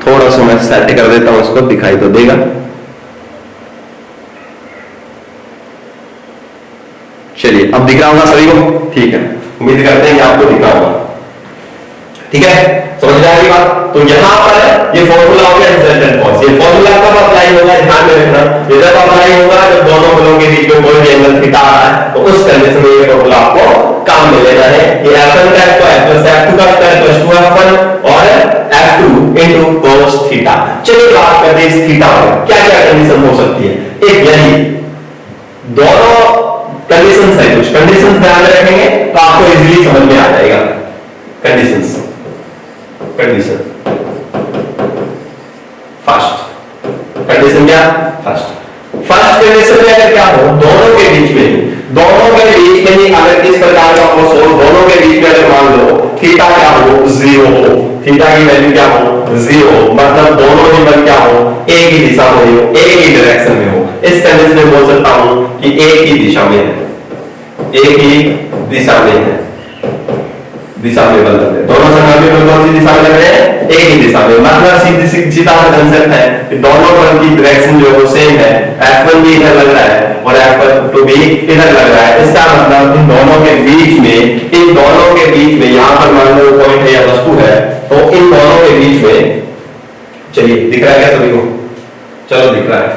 थोड़ा सा मैं सेट कर देता हूं, उसको दिखाई तो देगा। चलिए अब दिख रहा होगा सभी को, ठीक है, उम्मीद करते हैं कि आपको दिख रहा होगा। ठीक है, समझ में आ रही बात? तो यहां पर ये फॉर्मूला हो गया रिजल्टेंट फोर्स। ये फॉर्मूला कब अप्लाई होगा ध्यान में रखना, ये जब अप्लाई होगा जब दोनों बलों के बीच में कोई भी एंगल थीटा आ रहा है, तो उस कंडीशन में ये फॉर्मूला आपको काम में लेना है। ये F1 का स्क्वायर प्लस F2 का स्क्वायर प्लस 2F1 और F2 इनटू cos थीटा। चलिए बात करते हैं इस थीटा पर क्या क्या कंडीशन हो सकती है। एक यही दोनों कंडीशंस है, कुछ कंडीशंस ध्यान में रखेंगे तो आपको इजीली समझ में आ जाएगा। कंडीशंस, कंडीशन फर्स्ट कंडीशन क्या? फर्स्ट कंडीशन में अगर क्या हो दोनों के बीच में ही अगर इस प्रकार का फोर्स हो, दोनों के बीच में अगर मान लो थीटा क्या हो? 0 हो, थीटा की वैल्यू क्या हो? 0 हो, मतलब दोनों ही बल क्या हो? एक ही दिशा में हो, एक ही डायरेक्शन में हो। इस कंडीशन में बोल सकता हूं कि एक ही दिशा में है, एक ही दिशा में है, दिशा में बल लग रहे, दोनों संगामी बल कौन सी दिशा में लग रहे हैं? एक ही दिशा में। मतलब सीधा कंसेप्ट है कि दोनों बल की डायरेक्शन जो है सेम है। F1 भी इधर लग रहा है और F2 भी इधर लग रहा है। इसका मतलब इन दोनों के बीच में यहां पर मान लो पॉइंट है या वस्तु है, तो इन दोनों के बीच में, चलिए दिख रहा है क्या सभी को? चलो दिख रहा है,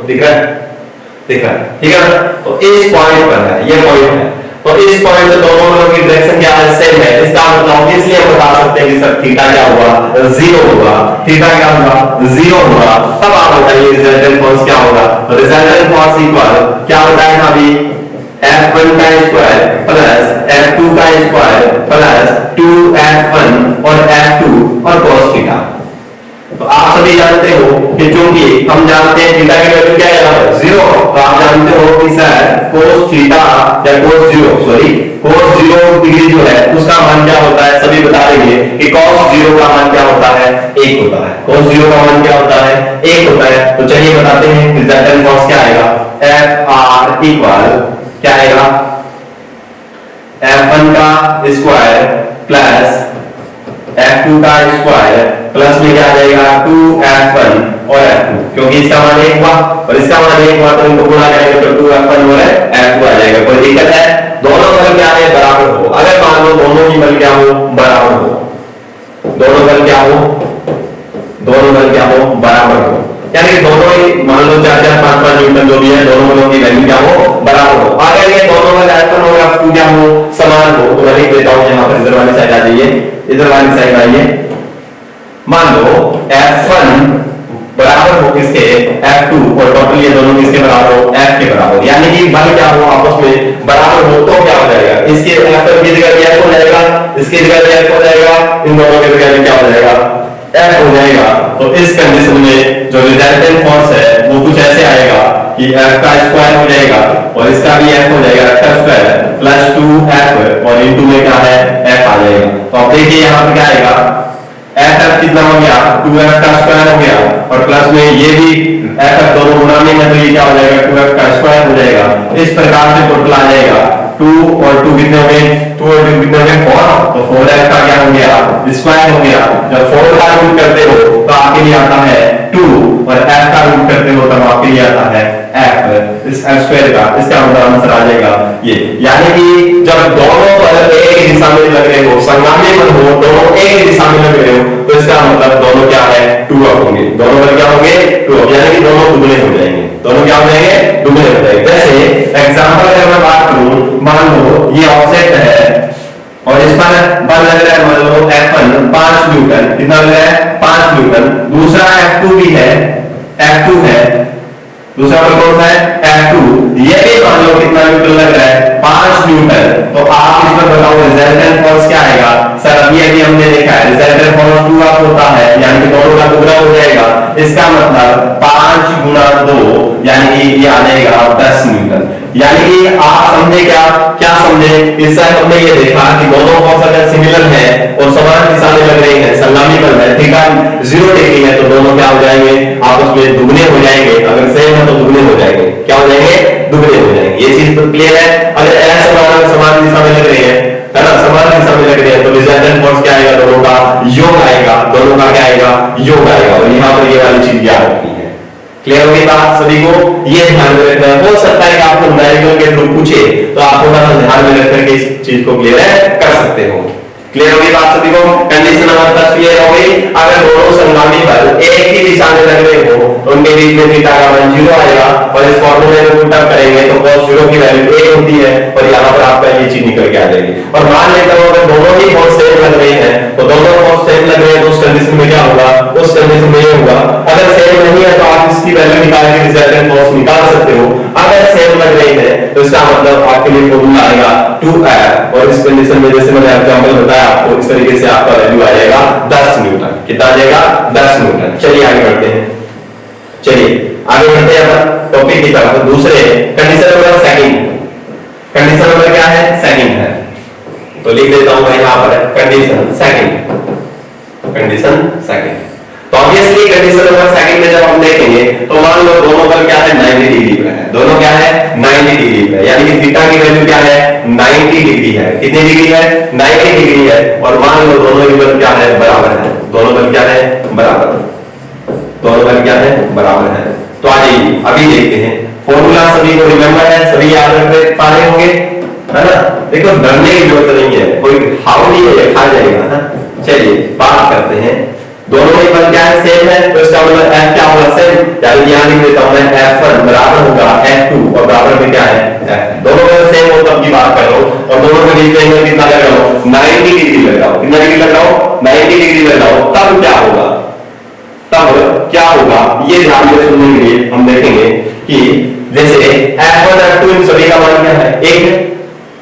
दिख रहा है, ठीक है ना? तो इस पॉइंट पर है, ये पॉइंट है, तो इस पॉइंट से दोनों बलों की डायरेक्शन क्या है? सेम है। इसका मतलब ऑब्वियसली हम बता सकते हैं कि सर थीटा क्या हुआ? 0 होगा। थीटा क्या हुआ? 0 हुआ। तब आप बताइए रिजल्टेंट फोर्स क्या होगा? तो रिजल्टेंट फोर्स इक्वल क्या बताया था अभी? F1 का स्क्वायर प्लस F2 का स्क्वायर प्लस 2F1 और F2 और cos थीटा। तो आप सभी जानते हो कि चूंकि हम जानते हैं थीटा की वैल्यू क्या है? 0। तो आप जानते हो कि सर cos थीटा या cos 0 डिग्री जो है उसका मान क्या होता है? सभी बता देंगे कि cos 0 का मान क्या होता है? 1 होता है। cos 0 का मान क्या होता है? 1 होता है। तो चलिए बताते हैं रिजल्टेंट फोर्स क्या आएगा। Fr इक्वल क्या आएगा? F1 का स्क्वायर प्लस F2 का स्क्वायर प्लस में क्या आ जाएगा? 2F1 और F2, क्योंकि इसका मान 1 हुआ और इसका मान 1 हुआ तो इनको गुणा करेंगे तो 2F1 और F2 आ जाएगा। कोई दिक्कत है? दोनों बल क्या है? बराबर हो। अगर मान लो दोनों की बल क्या हो? बराबर हो, दोनों बल क्या हो? दोनों बल क्या हो? बराबर हो, यानी कि दोनों ही मान लो 4-4, 5-5 न्यूटन जो भी है, दोनों बलों की वैल्यू क्या हो? बराबर हो। अगर ये दोनों बल F1 और F2 क्या हो? समान हो, तो मैं लिख देता हूं यहां पर, इधर वाली साइड आ जाइए, इधर वाली साइड आइए। मान लो F1 बराबर हो किसके? F2 और टोटल ये दोनों किसके बराबर हो? F के बराबर, यानी कि बल क्या हो? आपस में बराबर हो, तो क्या हो जाएगा? इसके F की जगह F हो जाएगा, इसकी जगह F हो जाएगा, इन दोनों की जगह क्या हो जाएगा? F हो जाएगा। तो इस कंडीशन में जो रिजल्टेंट फोर्स है वो कुछ ऐसे आएगा कि F का स्क्वायर हो जाएगा और इसका भी F हो जाएगा, F का स्क्वायर प्लस 2F और इनटू में क्या है? F आ जाएगा। तो अब देखिए यहां पर क्या आएगा? F कितना हो गया? 2F का स्क्वायर हो गया और प्लस में ये भी F दोनों गुणा में है, तो ये क्या हो जाएगा? 2F का स्क्वायर हो जाएगा। इस प्रकार से टोटल आ जाएगा 2 और 2 कितने हो गए? 2 और 2 कितने हो गए? 4। तो 4F का क्या हो गया? स्क्वायर हो गया। जब 4 का रूट करते हो तो आपके लिए आता है 2 और F का रूट करते हो तब आपके लिए आता है F, इस F स्क्वायर का। इसका मतलब आंसर आ जाएगा ये, यानी कि जब दोनों बल एक ही दिशा में लग रहे हो, संगामी बल हो, दोनों एक ही दिशा में लग रहे हो, तो इसका मतलब दोनों क्या है? 2 होंगे। दोनों बल क्या होंगे? 2, यानी कि दोनों दुगने हो जाएंगे। दोनों क्या हो जाएंगे? दुगने हो जाएंगे। जैसे एग्जांपल अगर मैं बात करूं, मान लो ये ऑब्जेक्ट है और इस पर बल लग रहा है, मान लो F1 5 न्यूटन, कितना लग रहा है? 5 न्यूटन। दूसरा F2 भी है, F2 है, दूसरा बल कौन सा है? F2। ये भी मान लो कितना न्यूटन लग रहा है? 5 न्यूटन। तो आप इसमें बताओ रिजल्टेंट फोर्स क्या आएगा? सर अभी हमने देखा है रिजल्टेंट फोर्स 2F होता है, यानी कि दोनों का दुगना हो जाएगा। इसका मतलब 5 गुना 2 यानी कि ये आ जाएगा 10 न्यूटन। यानी कि आप समझे क्या समझे? इससे हमने ये देखा कि दोनों फोर्स अगर सिमिलर है और समान दिशा में लग रही है, संगामिकल है, थीटा 0 डिग्री है, तो दोनों क्या हो जाएंगे? आपस में दुगने हो जाएंगे। अगर सेम है तो दुगने हो जाएंगे। क्या हो जाएंगे? दुगने हो जाएंगे। ये चीज तो क्लियर है। अगर समान दिशा में लग रही है ना, समान दिशा में लग रही है, तो रिजल्टेंट फोर्स क्या आएगा? दोनों का योग आएगा। दोनों का क्या आएगा? योग आएगा। और यहाँ पर ये वाली चीज याद रखनी है। क्लियर होगी बात सभी को? ये ध्यान में रखना है। हो सकता है कि आपको न्यूमेरिकल के थ्रू पूछे, तो आप थोड़ा सा ध्यान में रख करके इस चीज को क्लियर कर सकते हो। क्लियर होगी बात सभी को? कंडीशन नंबर 10 क्लियर हो गई। अगर दोनों संगामी बल एक ही दिशा में लग रहे हो तो उनके बीच में थीटा का मान 0 आएगा, और इस फॉर्मूले में पुट अप करेंगे तो cos 0 की वैल्यू 1 होती है, और यहाँ पर आपका ये चीज निकल के आ जाएगी। और मान लेता हूं अगर दोनों ही फोर्स सेम लग रहे हैं, तो दोनों फोर्स सेम लग रहे हैं तो उस कंडीशन में क्या होगा? उस कंडीशन में ये होगा। अगर सेम नहीं है तो आप इसकी वैल्यू निकाल के रिजल्टेंट फोर्स निकाल सकते हो। अगर सेम लग रही है तो इसका मतलब आपके लिए फॉर्मूला आएगा 2F, और इस कंडीशन में जैसे मैंने एग्जांपल बताया आपको, इस तरीके से आपका वैल्यू आ जाएगा 10 न्यूटन। कितना आ जाएगा? 10 न्यूटन। चलिए आगे बढ़ते हैं। चलिए आगे बढ़ते हैं अपन टॉपिक की तरफ। दूसरे condition number second. Condition number क्या है? सेकंड है। तो लिख देता हूं मैं यहां पर कंडीशन सेकंड। Condition second. तो ऑब्वियसली कंडीशन नंबर सेकंड में जब हम देखेंगे तो मान लो दोनों बल क्या है? 90 डिग्री पे है। दोनों क्या है? 90 डिग्री पे, यानी कि थीटा की वैल्यू क्या है? 90 डिग्री है। कितनी डिग्री है? 90 डिग्री है। और मान लो दोनों के बल क्या है? बराबर है। दोनों बल क्या है? बराबर। दोनों बल क्या है? बराबर है। तो आ जाइए अभी देखते हैं। फॉर्मूला सभी को रिमेंबर है, सभी याद रख पा रहे होंगे, है ना? देखो डरने की जरूरत नहीं है, कोई हाउ नहीं है, खा जाएगा ना। चलिए बात करते हैं। दोनों ही बल क्या है? सेम है, तो इसका मतलब F क्या होगा? सेम। यानी यहां लिख देता हूं मैं F1 बराबर होगा F2, और बराबर में क्या है? F। दोनों बल सेम हो तब की बात कर रहा हूं। और दोनों के बीच में एंगल कितना लग रहा हूं? 90 डिग्री लग रहा हूं। कितना डिग्री लग रहा हूं? 90 डिग्री लग रहा हूं। तब क्या होगा? तब क्या होगा? ये ध्यान में सुनने के लिए हम देखेंगे कि जैसे F1 F2 इन सभी का मान क्या है? 1 है।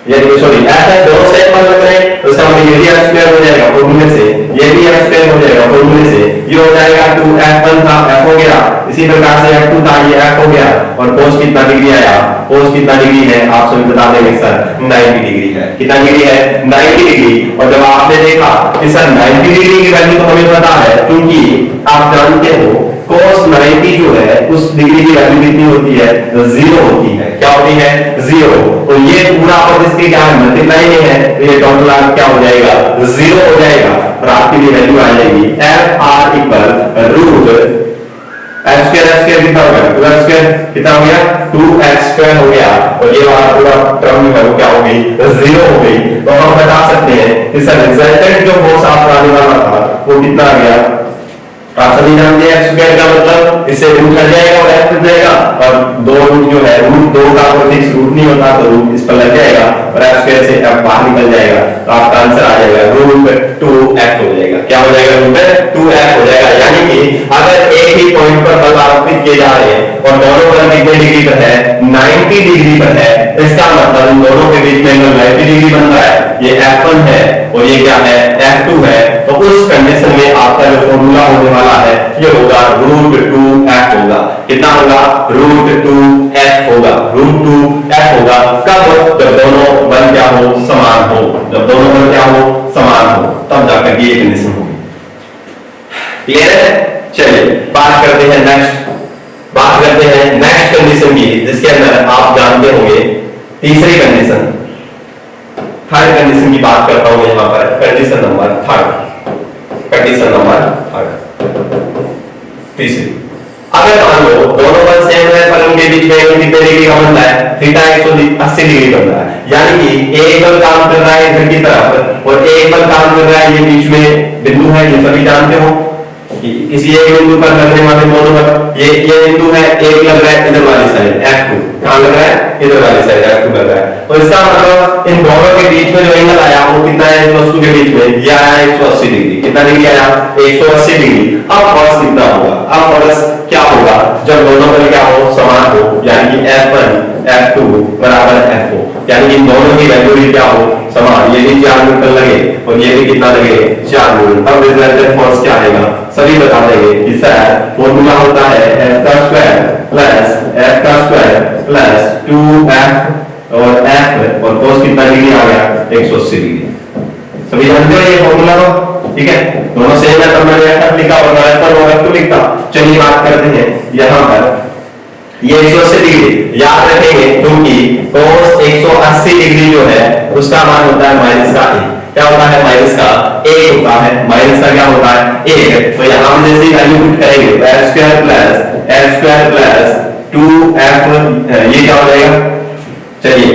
यानी सॉरी F है, दोनों सेम मान लग रहे हैं, तो इसका मतलब ये भी F स्क्वायर हो जाएगा फॉर्मूले से, ये भी F स्क्वायर हो जाएगा फॉर्मूले से। ये हो जाएगा 2F1 था, F हो गया। इसी प्रकार से F2 था, ये F हो गया। और cos कितना डिग्री आया? cos कितना डिग्री है? आप सभी बता देंगे सर 90 डिग्री है। कितना डिग्री है? 90 डिग्री। और जब आपने देखा कि सर 90 डिग्री की वैल्यू तो हमें पता है, क्योंकि आप जानते हो cos 90 जो है उस डिग्री की वैल्यू कितनी होती है? 0 होती है। क्या होती है? 0। तो ये पूरा पर इसके क्या है? मल्टीप्लाई नहीं है, तो ये टोटल क्या हो जाएगा? 0 हो जाएगा। और आपकी ये वैल्यू आ जाएगी FR equal root F square कितना हो गया? 2F स्क्वायर कितना हो गया? 2F स्क्वायर हो गया। और ये वाला पूरा टर्म है वो क्या हो गई? 0 हो गई। तो हम बता सकते हैं कि सर रिजल्टेंट जो फोर्स आपका आने वाला था वो कितना आ गया? आप सभी जानते हैं F स्क्वायर का मतलब इससे रूट लग जाएगा और F लग जाएगा, और दो रूट जो है रूट 2 का कोई फिक्स रूट नहीं होता, तो रूट इस पर लग जाएगा और F स्क्वायर से F बाहर निकल जाएगा। तो आपका आंसर आ जाएगा रूट 2F हो जाएगा। क्या हो जाएगा? रूट 2F हो जाएगा। यानी कि अगर एक ही पॉइंट पर बल आरोपित किए जा रहे हैं और दोनों बल कितने डिग्री पर है? 90 डिग्री पर है, इसका मतलब इन दोनों के बीच में एंगल 90 डिग्री बन रहा है। ये F1 है और ये क्या है? F2 है। तो उस कंडीशन में आपका जो फॉर्मूला होने वाला है ये होगा रूट 2F होगा। कितना होगा? रूट 2F होगा। रूट 2F होगा कब? जब दोनों बल क्या हो? समान हो। जब दोनों बल क्या हो? समान हो, तब जाकर ये कंडीशन होगी। क्लियर है? चलिए बात करते हैं नेक्स्ट कंडीशन की, जिसके अंदर आप जानते होंगे तीसरी कंडीशन, थर्ड कंडीशन की बात करता हूं यहां पर। Condition number third. Condition number third तीसरी। अगर मान लो दोनों बल सेम है पर उनके बीच में एंगल कितने डिग्री का बन रहा है? थीटा 180 डिग्री बन रहा है। यानी कि एक बल काम कर रहा है इधर की तरफ और एक बल काम कर रहा है ये बीच में बिंदु है, ये सभी जानते हो कि किसी एक बिंदु पर लगने वाले दोनों बल, ये बिंदु है, एक लग रहा है इधर वाली साइड F2, कहां लग रहा है? इधर वाली साइड F2 लग रहा है। तो इसका मतलब इन दोनों के बीच में जो एंगल आया वो कितना है? इस वस्तु के बीच में ये आया 180 डिग्री। कितना डिग्री आया? 180 डिग्री। अब फोर्स कितना होगा? अब फोर्स क्या होगा जब दोनों बल क्या हो? समान हो, यानी कि F1 F2 बराबर F4, यानी इन दोनों की वैल्यू भी क्या हो, समान। ये भी 4 न्यूटन लगे और ये भी कितना लगे, 4 न्यूटन। अब रिजल्टेंट फोर्स क्या आएगा, सभी बता देंगे। इसका फॉर्मूला होता है F का स्क्वायर प्लस F का स्क्वायर प्लस 2F और F और cos कितना डिग्री आ गया, 180 डिग्री। सभी जानते हो ये फॉर्मूला को, ठीक है। दोनों सेम है, तब मैंने F लिखा और F लिखा। चलिए बात करते हैं यहां पर, ये 180 डिग्री याद रखेंगे क्योंकि cos 180 डिग्री जो है उसका मान होता है माइनस का 1। क्या होता है, माइनस का 1 होता है। माइनस का क्या होता है, 1। तो यहां हम जैसे वैल्यू पुट करेंगे तो f² प्लस 2f, ये क्या हो जाएगा। चलिए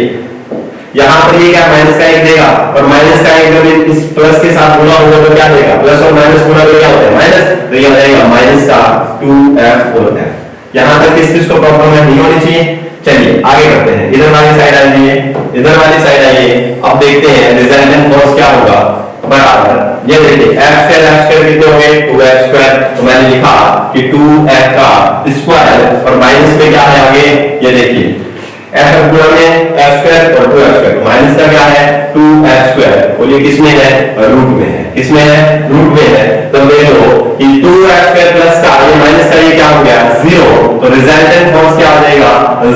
यहां पर ये क्या माइनस का 1 देगा और माइनस का 1 जब इस प्लस के साथ गुणा होगा तो क्या देगा, प्लस और माइनस गुणा तो क्या होता है, माइनस। तो ये हो जाएगा माइनस का 2f और f। यहां तक किस चीज को प्रॉब्लम नहीं होनी चाहिए। चलिए आगे करते हैं, इधर वाली साइड आइए, इधर वाली साइड आइए। अब देखते हैं रिजल्टेंट फोर्स क्या होगा, बराबर ये देखिए f² कितने हो गए, 2f²। तो मैंने लिखा कि 2f का स्क्वायर और माइनस में क्या है आगे, ये देखिए f गुणा में f² और 2f²। माइनस का क्या है, 2f²। और ये किसमें है, रूट में है। किसमें है, रूट में है। तो ले लो कि 2f² प्लस का ये माइनस का ये क्या हो गया, 0। तो रिजल्टेंट फोर्स क्या आ जाएगा,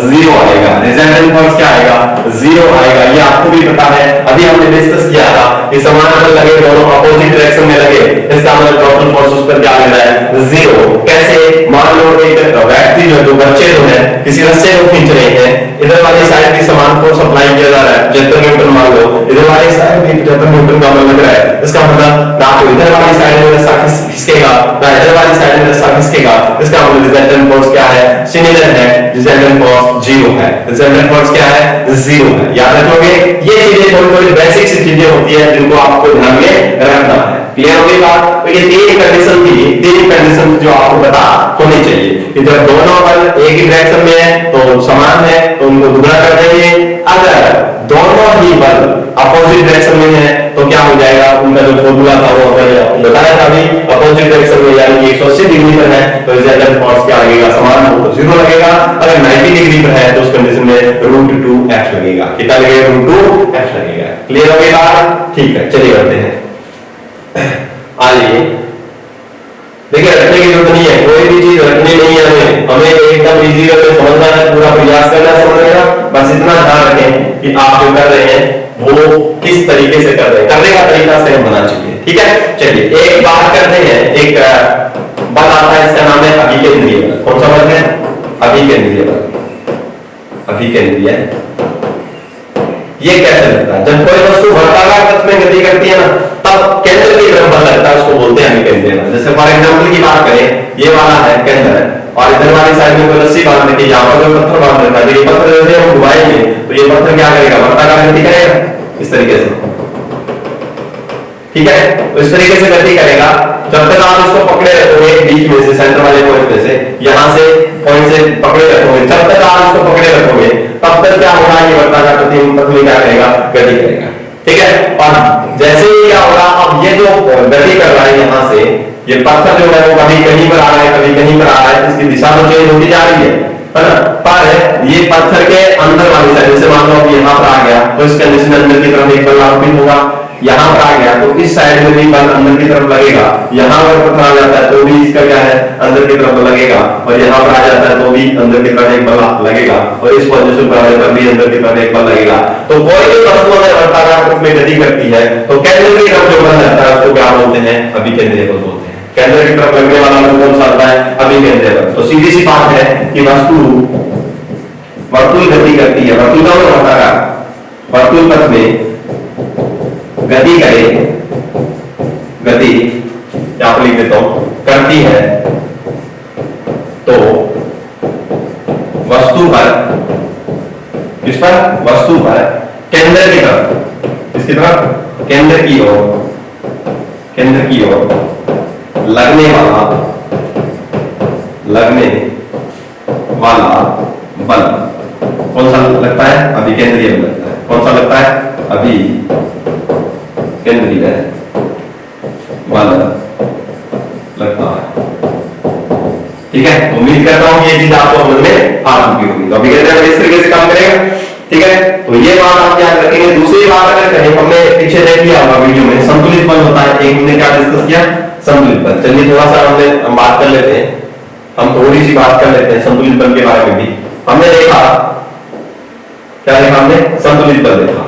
0 आएगा। रिजल्टेंट फोर्स क्या आएगा, 0 आएगा। ये आपको भी पता है, अभी हमने डिस्कस किया था कि समानांतर लगे दोनों अपोजिट डायरेक्शन में लगे, इसका मतलब टोटल फोर्स उस पर क्या लग रहा है, 0। कैसे, मान लो एक व्यक्ति जो बच्चे जो है किसी रस्से को खींच रहे हैं, इधर वाली साइड भी समान फोर्स अप्लाई किया जा रहा है 75 न्यूटन मान लो, इधर वाली साइड भी 75 न्यूटन का लग रहा है। इसका मतलब ना तो इधर वाली साइड में रस्सा खिसकेगा ना इधर वाली साइड में रस्सा खिसकेगा। इसका मतलब रिजल्टेंट फोर्स क्या है, सिमिलर है। रिजल्टेंट फोर्स 0 है। रिजल्टेंट फोर्स क्या है, 0 है। याद रखोगे, ये चीजें थोड़ी बेसिक सी चीजें होती है जिनको आपको ध्यान में रखना है। क्लियर हो गई बात। तो ये तीन कंडीशन थी, तीन कंडीशन जो आपको पता होनी चाहिए कि जब दोनों बल एक ही डायरेक्शन में है तो समान है तो उनको गुणा कर देंगे। अगर दोनों ही बल अपोजिट डायरेक्शन में है तो क्या हो जाएगा, उनका जो फॉर्मूला था वो हमने बताया था अभी, अपोजिट डायरेक्शन में यानी 180 डिग्री पर है तो रिजल्टेंट फोर्स क्या लगेगा, समान हो तो 0 लगेगा। अगर 90 डिग्री पर है तो उस कंडीशन में √2f लगेगा। कितना लगेगा, √2f लगेगा। क्लियर हो गई बात, ठीक है। चलिए करते हैं, आइए देखिए रटने की जरूरत नहीं है, कोई भी चीज रटनी नहीं है। हमें एकदम इजी वे में समझना है, पूरा प्रयास करना है समझने का। बस इतना ध्यान रखें कि आप जो कर रहे हैं वो किस तरीके से कर रहे हैं, करने का तरीका सही होना चाहिए, ठीक है। चलिए एक बात करते हैं, एक बल आता है इसका नाम है अभिकेंद्रीय बल। कौन सा बल है, अभिकेंद्रीय बल। अभिकेंद्रीय ये कैसे लगता है, जब कोई वस्तु वर्ताकार पथ में गति करती है ना तब केंद्र की तरफ बल लगता है, उसको बोलते हैं अभिकेंद्रीय बल। जैसे फॉर एग्जांपल की बात करें, ये वाला है केंद्र और इधर वाली साइड में कोई रस्सी बांध रखी है, यहाँ पर कोई पत्थर बांध रखा है, तो ये पत्थर जैसे हम घुमाएंगे तो ये पत्थर क्या करेगा, वर्ताकार गति करेगा इस तरीके से, ठीक है। तो इस तरीके से गति करेगा। जब तक आप इसको पकड़े रखोगे बीच में से, सेंटर वाले पॉइंट में से, यहां से पॉइंट से पकड़े रखोगे, जब तक आप इसको पकड़े रखोगे तब तक क्या होगा, ये वर्ताकार गति में क्या करेगा, गति करेगा, ठीक है। और जैसे ही क्या होगा, अब ये जो गति कर रहा है यहां से, ये पत्थर जो है वो कभी कहीं पर आ रहा है कभी कहीं पर आ रहा है, इसकी दिशा तो चेंज होती जा रही है ना। पर ये पत्थर के अंदर वाली साइड, जैसे मान लो अब यहाँ पर आ गया तो इस कंडीशन में अंदर की तरफ एक बल आरोपित होगा, यहाँ पर आ गया तो इस साइड में भी बल अंदर की तरफ लगेगा। यहाँ पर पत्थर आ जाता है तो भी इसका क्या है, अंदर की तरफ लगेगा, और यहाँ पर आ जाता है तो भी अंदर की तरफ एक बल लगेगा, और इस पोजीशन पर आने पर भी अंदर की तरफ एक बल लगेगा। तो कोई भी वस्तु अगर वर्ताकार पथ में गति करती है तो केंद्र की तरफ जो बल लगता है उसको क्या बोलते हैं, अभिकेंद्रीय बल बोलते हैं। केंद्र की तरफ लगने वाला बल कौन सा होता है, अभिकेंद्रीय बल। तो सीधी सी बात है कि वस्तु वर्तुल गति करती है, वर्तुल का वर्ताकार वर्तुल पथ में गति करे, गति यहां पर लिख देता हूं, करती है तो वस्तु पर, किस पर, वस्तु पर केंद्र की तरफ, इसकी तरफ केंद्र की ओर, केंद्र की ओर लगने वाला बल कौन सा लगता है, अभिकेंद्रीय बल लगता है। कौन सा लगता है, अभिकेंद्रीय बल लगता है, ठीक है। उम्मीद करता हूं ये चीज आपको समझ में आ चुकी होगी। तो अभी कहते हैं इस तरीके से काम करेगा, ठीक है। तो ये बात आप याद रखेंगे। दूसरी बात अगर करें, हमने पीछे देख लिया होगा वीडियो में, संतुलित बल होता है एक, हमने क्या डिस्कस किया, संतुलित बल। चलिए थोड़ा सा हम बात कर लेते हैं, हम थोड़ी सी बात कर लेते हैं संतुलित बल के बारे में भी। हमने देखा, क्या देखा हमने, संतुलित बल देखा।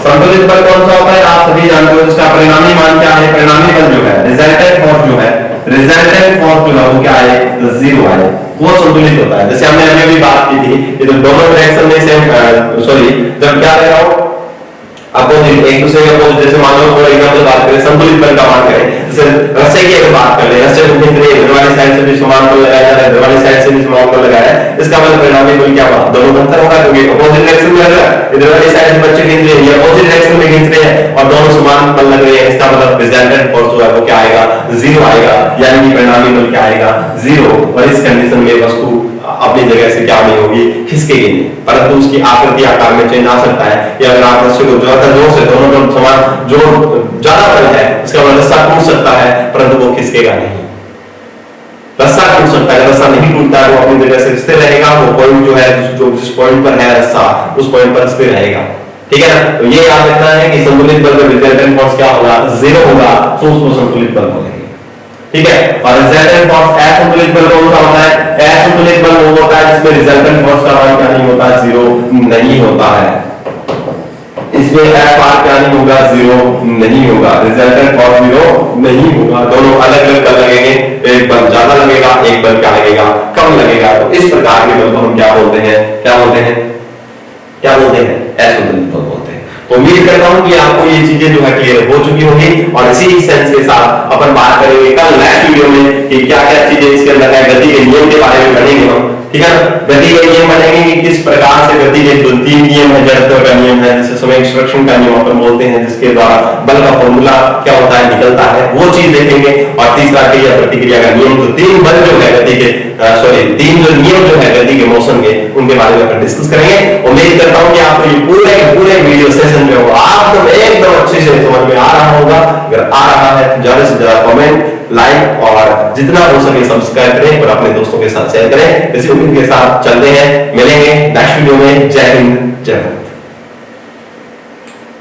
संतुलित बल कौन सा होता है, आप सभी जानते हो, इसका परिणामी मान क्या है, परिणामी बल जो है, रिजल्टेंट फोर्स जो है, रिजल्टेंट फोर्स जो है वो क्या है, जीरो है, वो संतुलित होता है। जैसे हमने अभी भी बात की थी, ये तो दोनों डायरेक्शन में सेम, सॉरी, जब क्या देखा हो अपोजिट, एक दूसरे के अपोजिट, जैसे मान लो फॉर एग्जांपल बात करें संतुलित बल का मान करें, जैसे रस्से की अगर बात कर ले, रस्से को कितने इधर वाली साइड से भी समान बल लगाया जा रहा है, इधर वाली साइड से भी समान बल लगाया है, इसका मतलब परिणामी बल क्या हुआ, दोनों अंतर होगा, क्योंकि अपोजिट डायरेक्शन में लग रहा है, इधर वाली साइड से बच्चे खींच रहे हैं, ये अपोजिट डायरेक्शन में खींच रहे हैं और दोनों समान बल लग रहे हैं, इसका मतलब रिजल्टेंट फोर्स जो है वो क्या आएगा, जीरो आएगा, यानी कि परिणामी बल क्या आएगा, जीरो। और इस कंडीशन में वस्तु अपनी जगह से क्या नहीं होगी, खिसकेगी नहीं, परंतु उसकी आकृति आकार में चेंज आ सकता है। या अगर आप रस्से को ज्यादा जोर से, दोनों को समान जोर ज्यादा बल है, इसका मतलब रस्सा टूट सकता है परंतु वो खिसकेगा नहीं। रस्सा टूट सकता है, रस्सा नहीं टूटता है, वो अपनी जगह से स्थिर रहेगा, वो पॉइंट जो है, जो जिस पॉइंट पर है रस्सा, उस पॉइंट पर स्थिर रहेगा, ठीक है ना। तो ये याद रखना है कि संतुलित बल में रिजल्टेंट फोर्स क्या होगा, जीरो होगा, तो उसको संतुलित बल बोलेंगे, ठीक है। और रिजल्टेंट फोर्स असंतुलित बल कौन सा होता है, असंतुलित बल वो होता है जिसमें रिजल्टेंट फोर्स का मान क्या नहीं होता, जीरो नहीं होता है, इसमें एफ आर क्या नहीं होगा, जीरो नहीं होगा, रिजल्टेंट फोर्स जीरो नहीं होगा, दोनों अलग अलग बल लगेंगे, एक बल ज्यादा लगेगा, एक बल क्या लगेगा, कम लगेगा। तो इस प्रकार के बल को हम क्या बोलते हैं, क्या बोलते हैं, क्या बोलते हैं, असंतुलित बल बोलते हैं। तो उम्मीद करता हूं कि आपको ये चीजें जो है क्लियर हो चुकी होंगी, और इसी सेंस के साथ अपन बात करेंगे कल नेक्स्ट वीडियो में कि क्या क्या चीजें इसके अंदर है, गति के नियम के बारे में पढ़ेंगे हम, ठीक है। गति के नियम पढ़ेंगे कि किस प्रकार से गति के जो तीन नियम है, जड़त्व का नियम है, जिसे समय एक्सट्रैक्शन का नियम अपन बोलते हैं, जिसके द्वारा बल का फॉर्मूला क्या होता है, निकलता है, वो चीज देखेंगे। और तीसरा क्रिया प्रतिक्रिया का नियम, तो तीन बल जो है गति के, सॉरी तीन जो नियम जो है गति के मोशन के, उनके बारे में अपन डिस्कस करेंगे। उम्मीद करता हूं कि आपको ये पूरे वीडियो सेशन जो है आपको एकदम अच्छे से समझ में आ रहा होगा। अगर आ रहा है तो ज्यादा से ज्यादा कमेंट, लाइक और जितना हो सके सब्सक्राइब करें और अपने दोस्तों के साथ शेयर करें। इसी उम्मीद के साथ चलते हैं, मिलेंगे नेक्स्ट वीडियो में। जय हिंद, जय भारत।